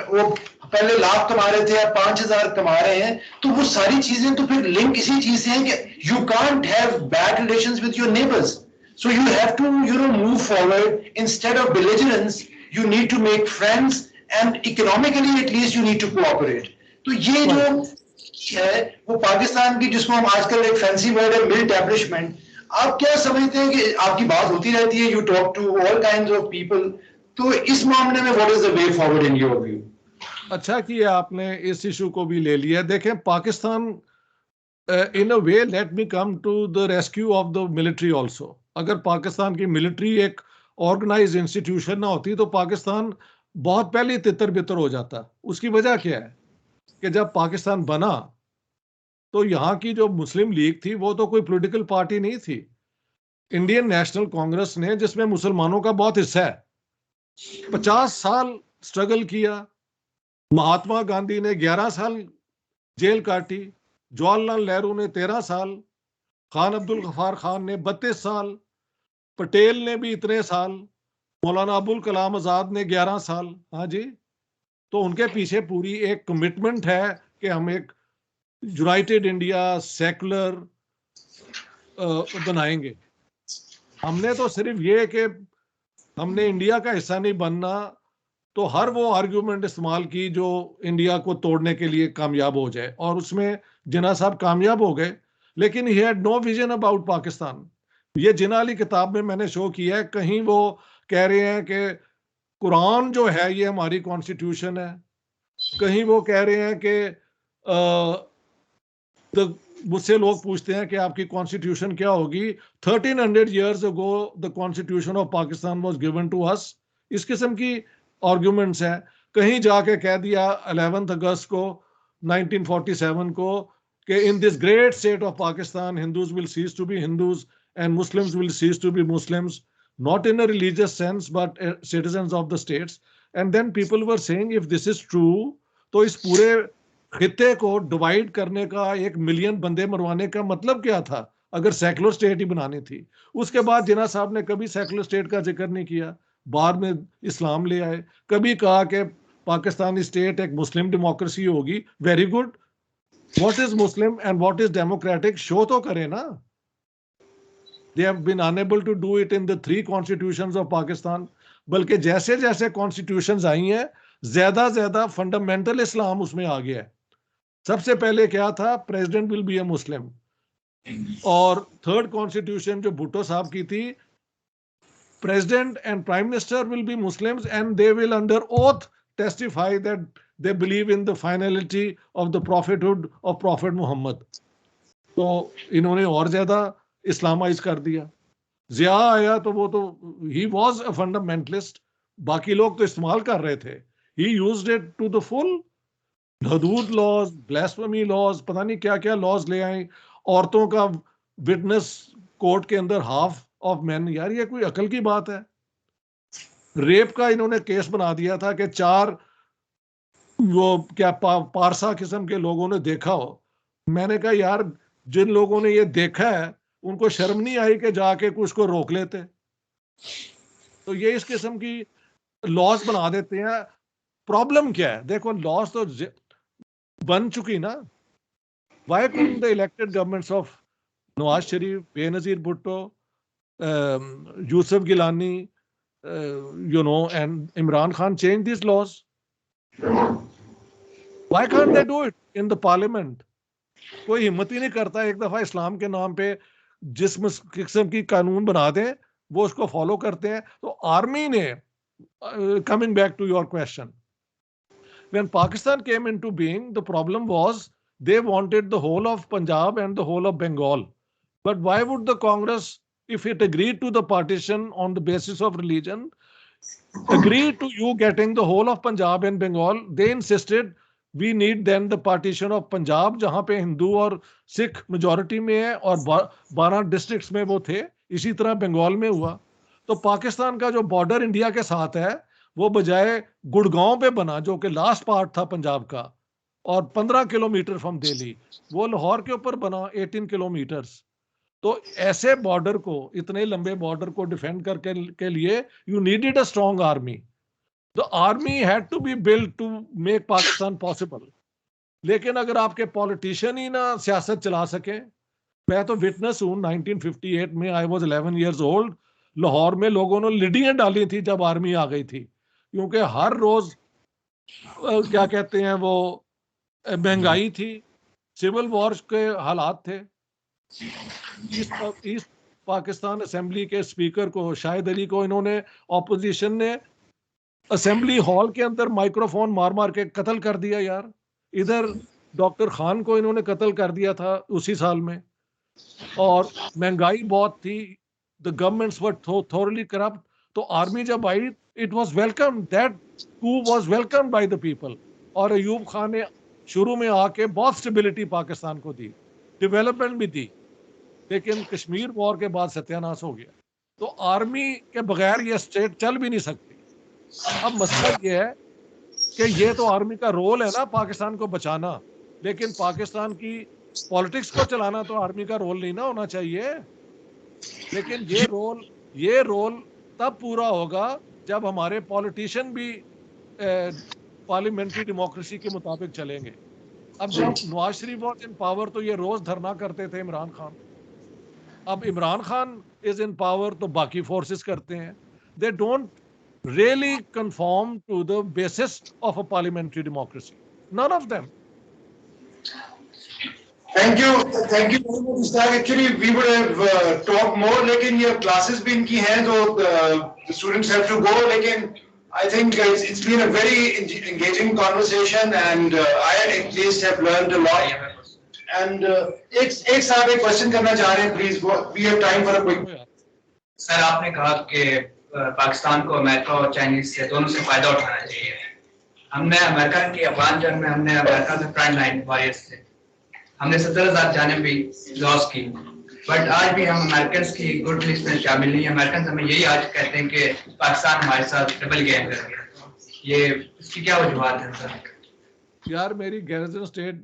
वो पहले लाख कमा रहे थे, अब 5,000 कमा रहे हैं, तो वो सारी चीजें तो फिर लिंक इसी चीज से है कि you can't have bad relations with your neighbours, so you have to move forward instead of belligerence. You need to make friends and economically at least you need to cooperate. तो ये जो है वो पाकिस्तान की, जिसको हम आजकल एक फैंसी वर्ड है मिलिटेब्लिशमेंट, आप क्या समझते हैं कि आपकी बात होती रहती है, you talk to all kinds of people, तो इस मामले में what is the way forward in your view? अच्छा किया आपने इस इशू को भी ले लिया। देखें Pakistan, in a way let me come to the rescue of the military also. अगर पाकिस्तान की मिलिट्री एक ऑर्गेनाइज इंस्टीट्यूशन ना होती तो पाकिस्तान बहुत पहले तितर बितर हो जाता। उसकी वजह क्या है कि जब पाकिस्तान बना तो यहाँ की जो मुस्लिम लीग थी वो तो कोई पॉलिटिकल पार्टी नहीं थी। इंडियन नेशनल कांग्रेस ने, जिसमें मुसलमानों का बहुत हिस्सा है, 50 साल स्ट्रगल किया। महात्मा गांधी ने 11 साल जेल काटी, जवाहरलाल नेहरू ने 13 साल, खान अब्दुल गफ्फार खान ने 32 साल, पटेल ने भी इतने साल, मौलाना अबुल कलाम आजाद ने 11 साल। हाँ जी, तो उनके पीछे पूरी एक कमिटमेंट है कि हम एक यूनाइटेड इंडिया सेकुलर बनाएंगे। हमने तो सिर्फ ये कि हमने इंडिया का हिस्सा नहीं बनना, तो हर वो आर्ग्यूमेंट इस्तेमाल की जो इंडिया को तोड़ने के लिए कामयाब हो जाए, और उसमें जिन्ना साहब कामयाब हो गए, लेकिन he had no vision about Pakistan. ये जिन्ना अली किताब में मैंने शो किया है, कहीं वो कह रहे हैं कि कुरान जो है ये हमारी कॉन्स्टिट्यूशन है, कहीं वो कह रहे हैं कि मुझसे लोग पूछते हैं कि आपकी कॉन्स्टिट्यूशन क्या होगी। 1300 years ago the constitution of Pakistan was given to us। इस किस्म की आर्ग्यूमेंट्स हैं। कहीं जाके कह दिया 11 अगस्त को 1947 को कि in this great state of Pakistan Hindus will cease to be Hindus and Muslims will cease to be Muslims, not in a religious sense, but citizens of the states. And then people were saying, if this is true, तो इस पूरे खित्ते को डिवाइड करने का, 1 मिलियन बंदे मरवाने का मतलब क्या था अगर सेकुलर स्टेट ही बनानी थी? उसके बाद जिन्ना साहब ने कभी सेकुलर स्टेट का जिक्र नहीं किया, बाद में इस्लाम ले आए। कभी कहा कि पाकिस्तानी स्टेट एक मुस्लिम डेमोक्रेसी होगी। Very good, what is Muslim and what is democratic show तो करें ना। They have been unable to do it in the 3 constitutions of Pakistan. बल्कि जैसे जैसे कॉन्स्टिट्यूशंस आई हैं ज्यादा फंडामेंटल इस्लाम उसमें आ गया है। सबसे पहले क्या था, president will be a Muslim, और 3rd कॉन्स्टिट्यूशन जो भुट्टो साहब की थी, president and prime minister will be Muslims and they will under oath testify that they believe in the finality of the prophethood of prophet Mohammad. तो इन्होंने और ज्यादा इस्लामाइज कर दिया। जिया आया तो वो तो ही वॉज अ फंडामेंटलिस्ट, बाकी लोग तो इस्तेमाल कर रहे थे। He used it to the full. Hudood laws, blasphemy laws, पता नहीं क्या क्या लॉज ले आए। औरतों का विटनेस कोर्ट के अंदर हाफ ऑफ मैन। यार ये कोई अकल की बात है? रेप का इन्होंने केस बना दिया था कि 4 वो क्या पारसा किस्म के लोगों ने देखा हो। मैंने कहा यार जिन लोगों ने ये देखा है उनको शर्म नहीं आई कि जाके कुछ को रोक लेते? तो ये इस किस्म की लॉज बना देते हैं। प्रॉब्लम क्या है? देखो लॉज तो बन चुकी ना। Why couldn't the elected governments of Nawaz Sharif, Benazir Bhutto, Yusuf Gilani, and Imran Khan change these laws? Why can't they do it in the parliament? कोई हिम्मत ही नहीं करता एक दफा इस्लाम के नाम पे जिस किस्म की कानून बना दें वो उसको फॉलो करते हैं। तो आर्मी ने, coming back to your question, when Pakistan came into being, the problem was they wanted the whole of Punjab and the whole of Bengal. But why would the Congress, if it agreed to the partition on the basis of religion, agree to you getting the whole of Punjab and Bengal? They insisted we need then the partition of Punjab, जहां पे हिंदू और सिख मेजॉरिटी में है और 12 डिस्ट्रिक्ट्स में वो थे। इसी तरह बंगाल में हुआ। तो पाकिस्तान का जो बॉर्डर इंडिया के साथ है वो बजाय गुड़गांव पे बना, जो कि लास्ट पार्ट था पंजाब का, और 15 किलोमीटर फ्रॉम दिल्ली, वो लाहौर के ऊपर बना 18 किलोमीटर्स। तो ऐसे बॉर्डर को, इतने लंबे बॉर्डर को डिफेंड करके के लिए you needed a strong army. The army had to be build to make Pakistan possible. लेकिन अगर आपके पॉलिटिशियन ही ना सियासत चला सके, मैं तो विटनेस हूं 1958 में, I was 11 years old, Lahore में लोगों ने लड़ियां डाली थी जब आर्मी आ गई थी, क्योंकि हर रोज क्या कहते हैं वो महंगाई थी, सिविल वॉर के हालात थे। ईस्ट पाकिस्तान असेंबली के स्पीकर को, शाहिद अली को, इन्होंने ऑपोजिशन ने असेंबली हॉल के अंदर माइक्रोफोन मार मार के कत्ल कर दिया यार। इधर डॉक्टर खान को इन्होंने कत्ल कर दिया था उसी साल में। और महंगाई बहुत थी, the governments were thoroughly corrupt. तो आर्मी जब आई, it was welcome, that coup was welcome by the people. और अयूब खान ने शुरू में आके बहुत स्टेबिलिटी पाकिस्तान को दी, डेवलपमेंट भी दी, लेकिन कश्मीर वॉर के बाद सत्यानाश हो गया। तो आर्मी के बगैर ये स्टेट चल भी नहीं सकती। अब मसला ये है कि ये तो आर्मी का रोल है ना पाकिस्तान को बचाना, लेकिन पाकिस्तान की पॉलिटिक्स को चलाना तो आर्मी का रोल नहीं ना होना चाहिए। लेकिन ये रोल तब पूरा होगा जब हमारे पॉलिटिशियन भी पार्लियामेंट्री डेमोक्रेसी के मुताबिक चलेंगे। अब जब Nawaz Sharif was in power तो ये रोज धरना करते थे इमरान खान। अब Imran Khan is in power तो बाकी फोर्सेस करते हैं। They don't really conform to the basis of a parliamentary democracy. None of them. Thank you very much, Ustad. Actually, we would have talked more, लेकिन ये classes भी इनकी हैं तो the students have to go. लेकिन I think it's been a very engaging conversation, and I at least have learned a lot. And एक साहब एक question करना चाह रहे हैं, please. We have time for a quick. Sir, आपने कहा कि पाकिस्तान को अमेरिका और चाइनीज से दोनों से फायदा उठाना चाहिए। हमने अमेरिका की अफगान जंग में हमने अमेरिका से फ्रंट लाइन वॉरियर्स थे, हमने 17,000 जानें भी लॉस की, बट आज भी हम अमेरिकन की गुड लिस्ट में शामिल नहीं है। अमेरिकन हमें यही आज कहते हैं कि पाकिस्तान हमारे साथ ट्रिपल गेम कर गया। ये इसकी क्या वजूहत है सर? यार मेरी गैरिसन स्टेट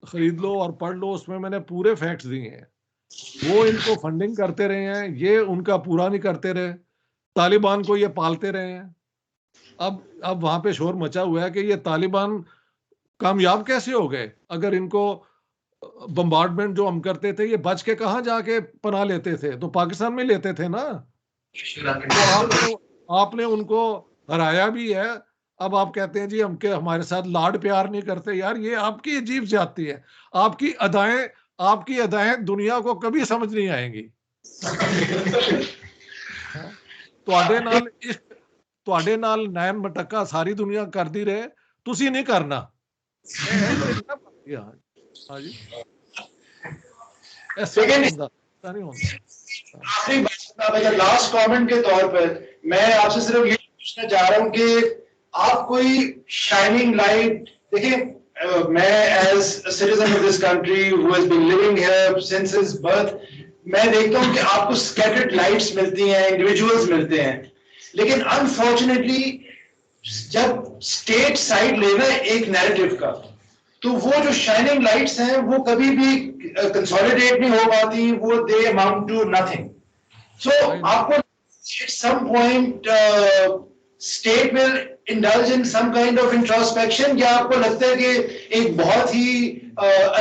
खरीद लो और पढ़ लो, उसमें मैंने पूरे फैक्ट्स दिए हैं। वो इनको फंडिंग करते रहे हैं, ये उनका पूरा नहीं करते रहे, तालिबान को ये पालते रहे हैं। अब वहां पे शोर मचा हुआ है कि ये तालिबान कामयाब कैसे हो गए। अगर इनको बम्बार्डमेंट जो हम करते थे, ये बच के कहाँ जाके पनाह लेते थे, तो पाकिस्तान में लेते थे ना। तो आपने उनको हराया भी है। अब आप कहते हैं जी हमारे साथ लाड प्यार नहीं करते। यार ये आपकी अजीब जाती है। आपकी अदाएं दुनिया को कभी समझ नहीं आएंगी। ਤੁਹਾਡੇ ਨਾਲ ਨੈਣ ਮਟਕਾ ਸਾਰੀ ਦੁਨੀਆ ਕਰਦੀ ਰਹੇ, ਤੁਸੀਂ ਨਹੀਂ ਕਰਨਾ। ਹਾਂਜੀ लास्ट कमेंट के तौर पर मैं आपसे सिर्फ ये पूछना चाह रहा हूँ कि आप कोई शाइनिंग लाइट देखिए, मैं as citizen of this country who has been living here since his birth, मैं देखता हूं कि आपको स्कैटर्ड लाइट्स मिलती हैं, इंडिविजुअल्स मिलते हैं, लेकिन अनफॉर्चुनेटली जब स्टेट साइड लेना है एक नैरेटिव का, तो वो जो शाइनिंग लाइट्स हैं वो कभी भी कंसोलिडेट नहीं हो पाती, वो दे अमाउंट टू नथिंग। सो आपको at some point state will indulge in some kind of introspection, या आपको लगता है कि एक बहुत ही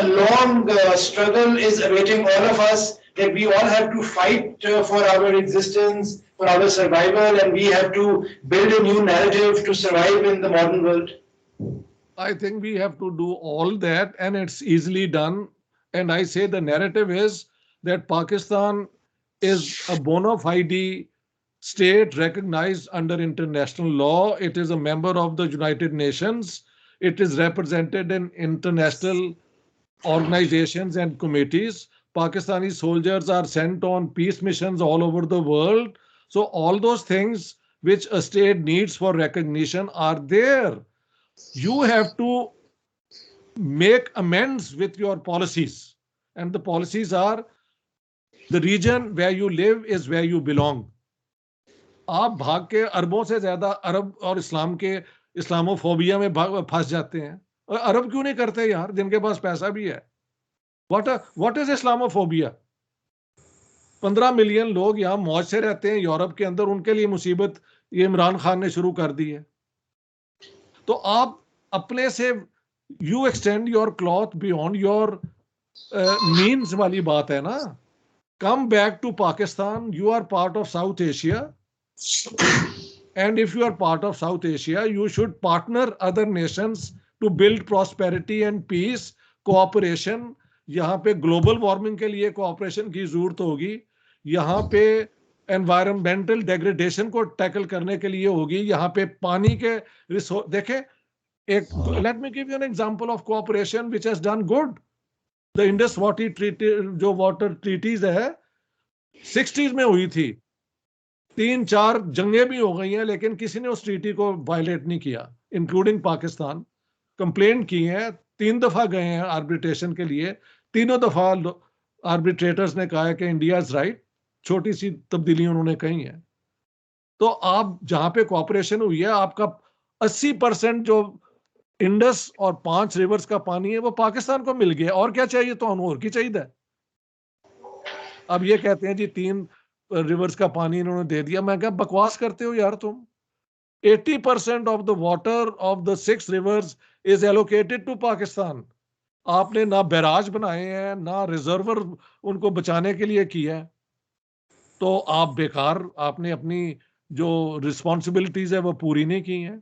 a long struggle is awaiting all of us, that we all have to fight for our existence, for our survival, and we have to build a new narrative to survive in the modern world? I think we have to do all that, and it's easily done. And I say the narrative is that Pakistan is a bona fide state recognized under international law. It is a member of the United Nations. It is represented in international organizations and committees. Pakistani soldiers are sent on peace missions all over the world. So all those things which a state needs for recognition are there. You have to make amends with your policies. And the policies are, the region where you live is where you belong. आप भाग के अरबों से ज्यादा अरब और इस्लामोफोबिया में फंस जाते हैं। और अरब क्यों नहीं करते यार, जिनके पास पैसा भी है? What is Islamophobia? 15 मिलियन लोग यहाँ मौज से रहते हैं यूरोप के अंदर, उनके लिए मुसीबत ये इमरान खान ने शुरू कर दी है। तो आप अपने से you extend your cloth beyond your means वाली बात है ना। Come back to Pakistan, you are part of South Asia, and if you are part of South Asia, you should partner other nations to build prosperity and peace, cooperation. यहाँ पे ग्लोबल वार्मिंग के लिए कोऑपरेशन की जरूरत होगी, यहाँ पे एनवायरमेंटल डेग्रेडेशन को टैकल करने के लिए होगी, यहाँ पे पानी के रिसोर्स देखें। एक late me give you N example of cooperation which has done good. The Indus water treaty, जो वाटर ट्रीटीज है 60s में हुई थी, 3-4 जंगें भी हो गई हैं, लेकिन किसी ने उस ट्रीटी को वायलेट नहीं किया, इंक्लूडिंग पाकिस्तान। कंप्लेंट की है, 3 दफा गए हैं आर्बिट्रेशन के लिए, तीनों दफा आर्बिट्रेटर्स ने कहा है कि इंडिया इज राइट, छोटी सी तब्दीली उन्होंने कही है। तो आप जहां पे कोऑपरेशन हुई है, आपका 80% जो इंडस और 5 रिवर्स का पानी है वो पाकिस्तान को मिल गया, और क्या चाहिए? तो और की चाहिए। अब ये कहते हैं जी 3 रिवर्स का पानी इन्होंने दे दिया। मैं क्या बकवास करते हो यार तुम? 80% of the water of the 6 rivers is allocated to Pakistan. आपने ना बैराज बनाए हैं, ना रिजर्वर उनको बचाने के लिए किया है। तो आप बेकार, आपने अपनी जो रिस्पॉन्सिबिलिटीज है वो पूरी नहीं की हैं।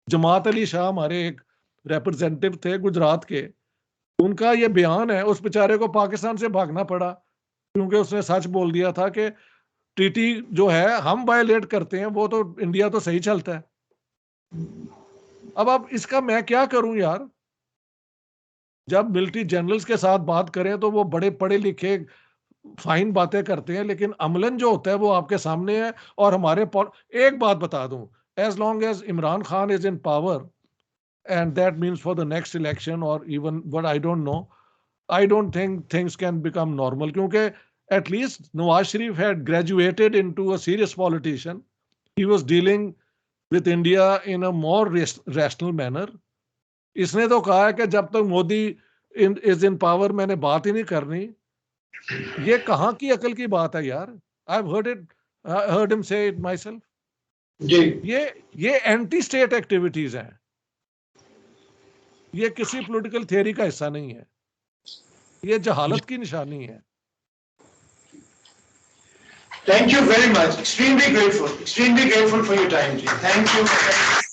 जमात अली शाह हमारे एक रिप्रेजेंटेटिव थे गुजरात के, उनका ये बयान है, उस बेचारे को पाकिस्तान से भागना पड़ा क्योंकि उसने सच बोल दिया था कि ट्रीटी जो है हम वायलेट करते हैं, वो तो इंडिया तो सही चलता है। अब इसका मैं क्या करूं यार? जब मिलिट्री जनरल्स के साथ बात करें तो वो बड़े पढ़े लिखे फाइन बातें करते हैं, लेकिन अमलन जो होता है वो आपके सामने है। और हमारे एक बात बता दूं, as long as Imran Khan is in power, and that means for the next election और even what I don't know, I don't think things can become normal, क्योंकि at least Nawaz Sharif had graduated into a serious politician. He was dealing with India in a more rational manner. इसने तो कहा है कि जब तक मोदी is in power मैंने बात ही नहीं करनी। ये कहाँ की अकल की बात है यार? I've heard him say it myself. जी, ये एंटी स्टेट एक्टिविटीज हैं, ये किसी पॉलिटिकल थियरी का हिस्सा नहीं है, ये जहालत की निशानी है। Thank you very much. Extremely grateful for your time, ji. Thank you.